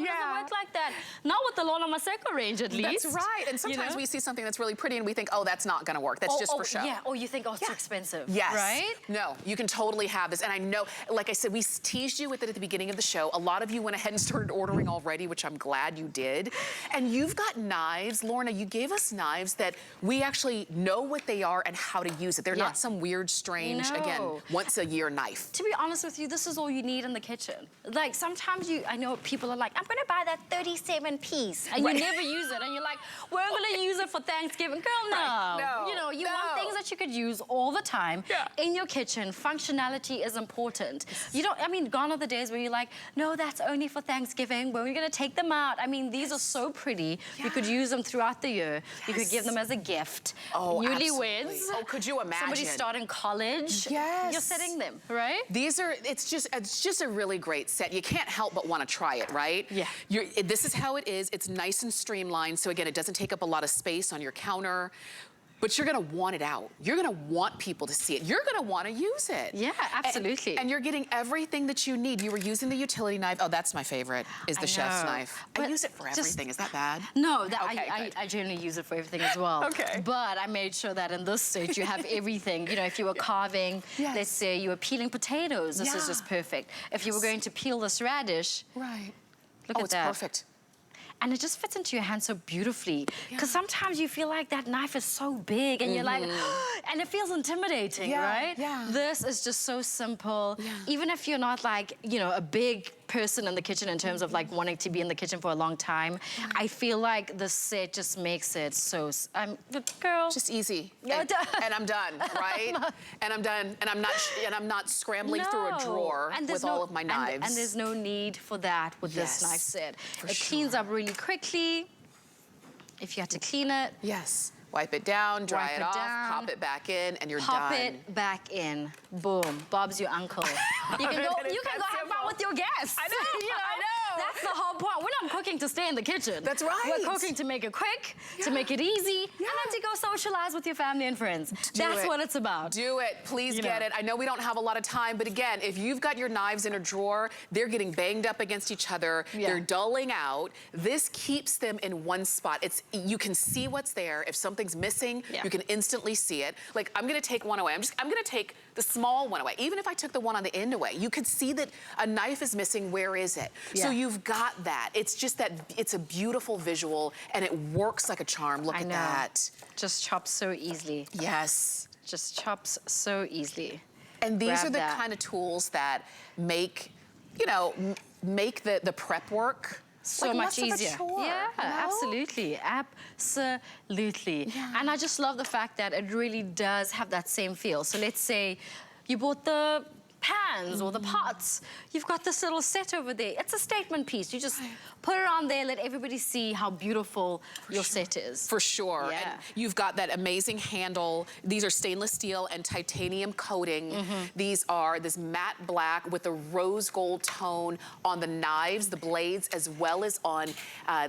it doesn't work like that. Not with the Lorna Maseko range, at least. That's right. And sometimes we see something that's really pretty and we think, oh, that's not going to work. That's just for show. Yeah, or you think, oh, it's too expensive. Yes. Right? No, you can totally have this. And I know, like I said, we teased you with it at the beginning of the show. A lot of you went ahead and started ordering already, which I'm glad you did. And you've got knives. Lorna, you gave us knives that we actually know what they are and how to use it. They're not some weird, strange, again, once a year knife. To be honest with you, this is all you need in the kitchen. Like sometimes I know people are like, I'm gonna buy that 37 piece, and you never use it, and you're like, we're gonna use it for Thanksgiving. Girl, no. No. You know, you want things that you could use all the time in your kitchen. Functionality is important. You don't, I mean, gone are the days where you're like, no, that's only for Thanksgiving. When we're gonna take them out. I mean, these are so pretty. You could use them throughout the year. You could give them as a gift. Oh, newlyweds. Oh, could you imagine? Somebody starting college. Yes. You're setting them, right? These are, it's just a really great set. You can't help but want to try it, right? Yeah. This is how it is. It's nice and streamlined. So again, it doesn't take up a lot of space on your counter. But you're gonna want it out. You're gonna want people to see it. You're gonna wanna use it. Yeah, absolutely. And you're getting everything that you need. You were using the utility knife. Oh, that's my favorite, is the chef's knife. I use it for everything. Is that bad? No, I generally use it for everything as well. Okay. But I made sure that in this stage you have everything. You know, if you were carving, let's say you were peeling potatoes, this is just perfect. If you were going to peel this radish, look at that. It's perfect. And it just fits into your hand so beautifully. Because sometimes you feel like that knife is so big and you're like, and it feels intimidating, right? Yeah. This is just so simple. Even if you're not like, you know, a big person in the kitchen in terms of like wanting to be in the kitchen for a long time, I feel like the set just makes it so, girl. Just easy. And I'm done, right? And I'm done. And I'm not scrambling through a drawer with all of my knives. And there's no need for that with this knife set. It cleans up really quickly. If you had to clean it. Yes. Wipe it down, dry it off, pop it back in, and you're done. Pop it back in. Boom. Bob's your uncle. You can go have fun with your guests. I know. You know? I know. That's the whole point. We're not cooking to stay in the kitchen. That's right. We're cooking to make it quick, to make it easy, and then to go socialize with your family and friends. That's what it's about. Do it. Please get it. I know we don't have a lot of time, but again, if you've got your knives in a drawer, they're getting banged up against each other. They're dulling out. This keeps them in one spot. You can see what's there. If something's missing, you can instantly see it. Like, I'm gonna take one away. I'm gonna take the small one away. Even if I took the one on the end away, you could see that a knife is missing. Where is it? So you've got that. It's just that it's a beautiful visual and it works like a charm. Look at that. Just chops so easily. Yes. Just chops so easily. And these are the kind of tools that make, you know, make the prep work so much easier. Absolutely. Absolutely. And I just love the fact that it really does have that same feel. So let's say you bought the pans or the pots. You've got this little set over there. It's a statement piece. You just put it on there, let everybody see how beautiful your set is. For sure. Yeah. And you've got that amazing handle. These are stainless steel and titanium coating. These are this matte black with a rose gold tone on the knives, the blades, as well as on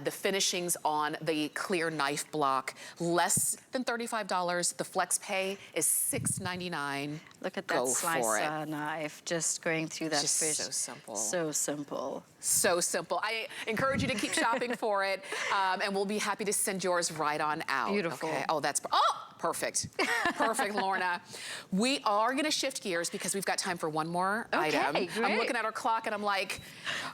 the finishings on the clear knife block. Less than $35. The flex pay is $6.99. Look at that slicer knife just going through that fish. So simple. So simple. So simple. I encourage you to keep shopping for it, and we'll be happy to send yours right on out. Beautiful. Okay. Oh, that's Perfect. Perfect, Lorna. We are gonna shift gears because we've got time for one more item. Great. I'm looking at our clock and I'm like,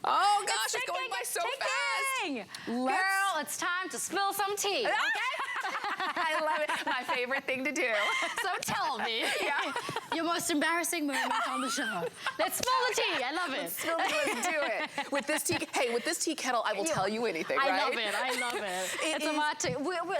oh gosh, it's going by so fast. Girl, it's time to spill some tea, okay? I love it. My favorite thing to do. So tell me, your most embarrassing moment on the show. Let's spill the tea. I love it. Let's do it. With this tea, hey, with this tea kettle, I will tell you anything, right? I love it. I love it.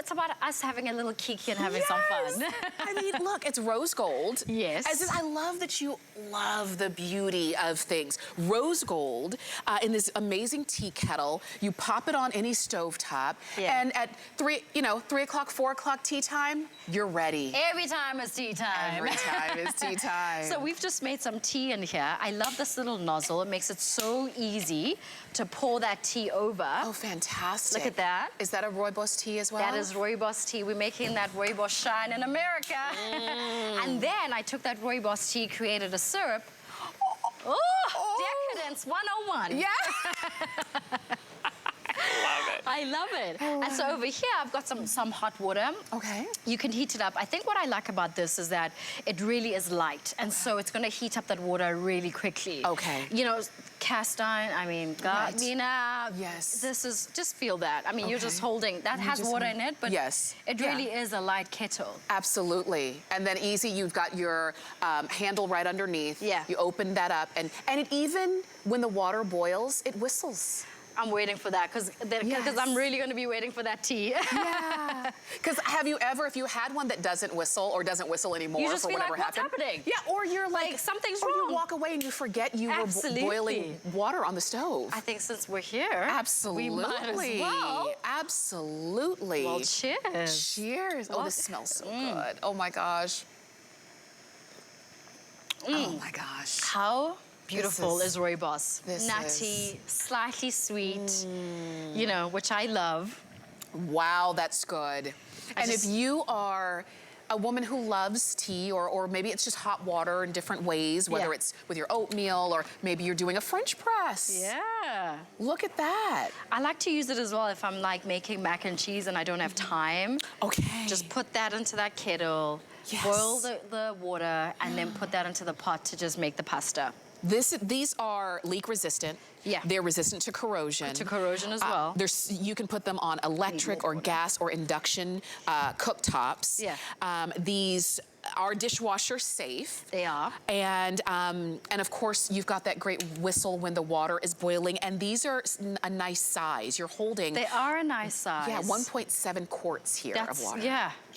It's about us having a little kiki and having some fun. I mean, look, it's rose gold. Yes. I love that you love the beauty of things. Rose gold in this amazing tea kettle. You pop it on any stovetop, and at 3 o'clock, 4 o'clock tea time, you're ready. Every time is tea time. Every time is tea time. So we've just made some tea in here. I love this little nozzle. It makes it so easy to pour that tea over. Oh, fantastic. Look at that. Is that a rooibos tea as well? That is rooibos tea. We're making that rooibos shine in America. And then I took that rooibos tea, created a syrup. Decadence 101. Yeah. I love it. And so over here, I've got some hot water. Okay. You can heat it up. I think what I like about this is that it really is light. And so it's going to heat up that water really quickly. Okay. You know, cast iron, I mean, got me now. Yes. This is, just feel that. I mean, you're just holding, that has water in it, but it really is a light kettle. Absolutely. And then easy, you've got your handle right underneath. Yeah. You open that up, and it even, when the water boils, it whistles. I'm waiting for that because I'm really going to be waiting for that tea. Yeah. Because have you ever, if you had one that doesn't whistle or doesn't whistle anymore you just for feel whatever like, what's happened? happening? Yeah, or you're like something's wrong. Or you wrong. walk away and you forget you were boiling water on the stove. I think since we're here, absolutely. We might as well. Absolutely. Well, cheers. Cheers. Oh, this smells so good. Oh my gosh. Oh my gosh. How beautiful is rooibos. This Nutty, slightly sweet, you know, which I love. Wow, that's good. And if you are a woman who loves tea, or maybe it's just hot water in different ways, whether it's with your oatmeal or maybe you're doing a French press. Yeah. Look at that. I like to use it as well if I'm like making mac and cheese and I don't have time. Okay. Just put that into that kettle, boil the water, and then put that into the pot to just make the pasta. These are leak resistant. Yeah. They're resistant to corrosion. To corrosion as well. You can put them on electric or gas or induction cooktops. Yeah. These are dishwasher safe. They are. And of course, you've got that great whistle when the water is boiling. And these are a nice size. You're holding. They are a nice size. Yeah, 1.7 quarts here of water.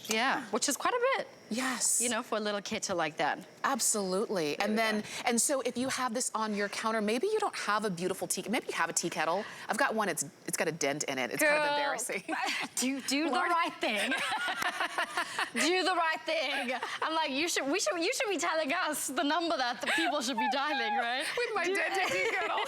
Yeah, which is quite a bit. Yes. You know, for a little kettle like that. Absolutely. And so if you have this on your counter, maybe you don't have a beautiful tea, maybe you have a tea kettle. I've got one, it's got a dent in it. It's kind of embarrassing. Do the right thing. Do the right thing. I'm like, you should be telling us the number that the people should be dialing, right? With my dented tea kettle.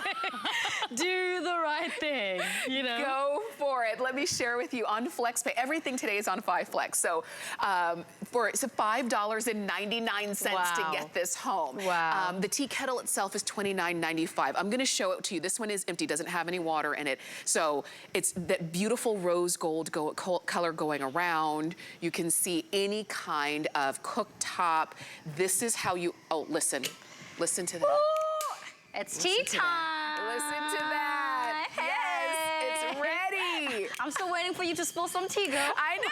Do the right thing, you know? Go for it. Let me share with you on FlexPay. Everything today is on 5Flex. So it's $5.99 to get this home. Wow. The tea kettle itself is $29.95. I'm going to show it to you. This one is empty, doesn't have any water in it. So it's that beautiful rose gold color going around. You can see any kind of cooktop. This is how you, listen to that. Ooh, it's tea time. Listen to that. Hey. Yes, it's ready. I'm still waiting for you to spill some tea, girl. I know.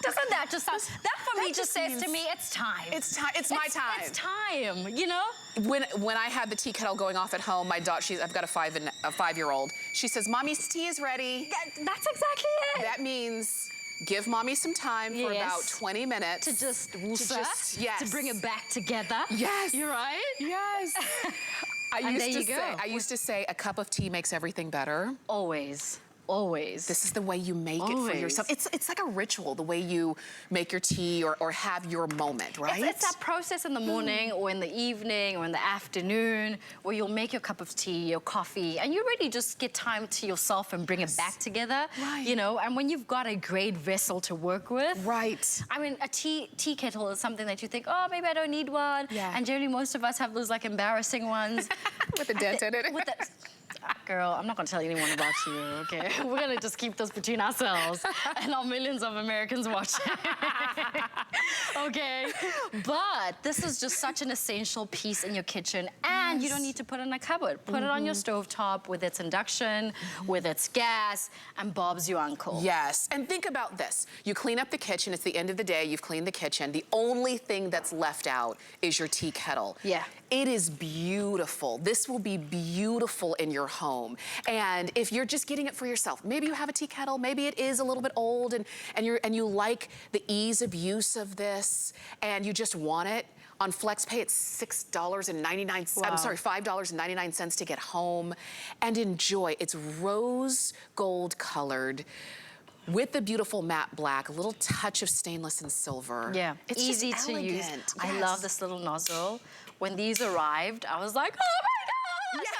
Doesn't that just sound, that for me just says to me, it's time. It's time. It's my time. It's time, you know? When I had the tea kettle going off at home, my daughter, I've got a 5-year-old. She says, "Mommy's tea is ready." That's exactly it. That means give Mommy some time for about 20 minutes. To just yes. To bring it back together. Yes. You're right? Yes. I used to say a cup of tea makes everything better. Always. Always. This is the way you make it for yourself. It's like a ritual, the way you make your tea or have your moment, right? It's that process in the morning or in the evening or in the afternoon where you'll make your cup of tea, your coffee, and you really just get time to yourself and bring it back together. Right. You know, and when you've got a great vessel to work with. Right. I mean, a tea kettle is something that you think, oh, maybe I don't need one. Yeah. And generally most of us have those like embarrassing ones. With a dent in it. Girl, I'm not gonna tell anyone about you, okay? We're gonna just keep this between ourselves and our millions of Americans watching. Okay? But this is just such an essential piece in your kitchen, and you don't need to put it in a cupboard. Put it on your stovetop with its induction, with its gas, and Bob's your uncle. Yes, and think about this. You clean up the kitchen, it's the end of the day, you've cleaned the kitchen. The only thing that's left out is your tea kettle. Yeah. It is beautiful. This will be beautiful in your home. And if you're just getting it for yourself, maybe you have a tea kettle, maybe it is a little bit old and you like the ease of use of this and you just want it. On FlexPay, it's $6.99, Wow. I'm sorry, $5.99 to get home. And enjoy, it's rose gold colored with the beautiful matte black, a little touch of stainless and silver. Yeah, it's easy just to use. elegant. I Yes. love this little nozzle. When these arrived, I was like, oh my gosh,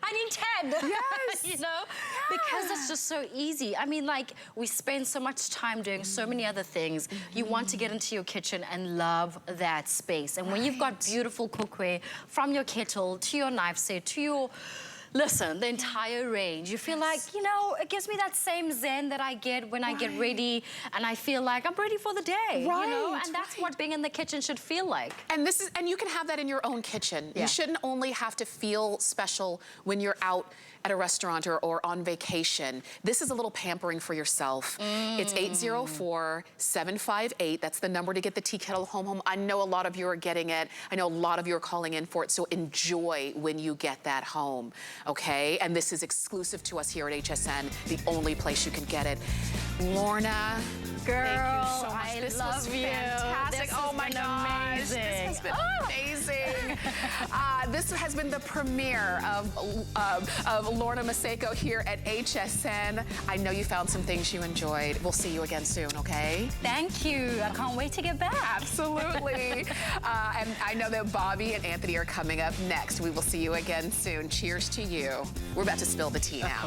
I need 10. Yes. You know, because it's just so easy. I mean, like, we spend so much time doing so many other things. You want to get into your kitchen and love that space. And when you've got beautiful cookware, from your kettle to your knife set to your, listen, the entire range, you feel like, you know, it gives me that same zen that I get when I get ready and I feel like I'm ready for the day, you know? And that's what being in the kitchen should feel like. And you can have that in your own kitchen. Yeah. You shouldn't only have to feel special when you're out at a restaurant or on vacation. This is a little pampering for yourself. It's 804-758. That's the number to get the tea kettle home. I know a lot of you are getting it. I know a lot of you are calling in for it. So enjoy when you get that home, okay? And this is exclusive to us here at HSN, the only place you can get it. Lorna, girl, thank you so much. I This love was you. fantastic. This Oh has my been gosh, amazing. this has been amazing. This has been the premiere of Lorna Maseko here at HSN. I know you found some things you enjoyed. We'll see you again soon, okay? Thank you. I can't wait to get back. Absolutely. And I know that Bobby and Anthony are coming up next. We will see you again soon. Cheers to you. We're about to spill the tea now.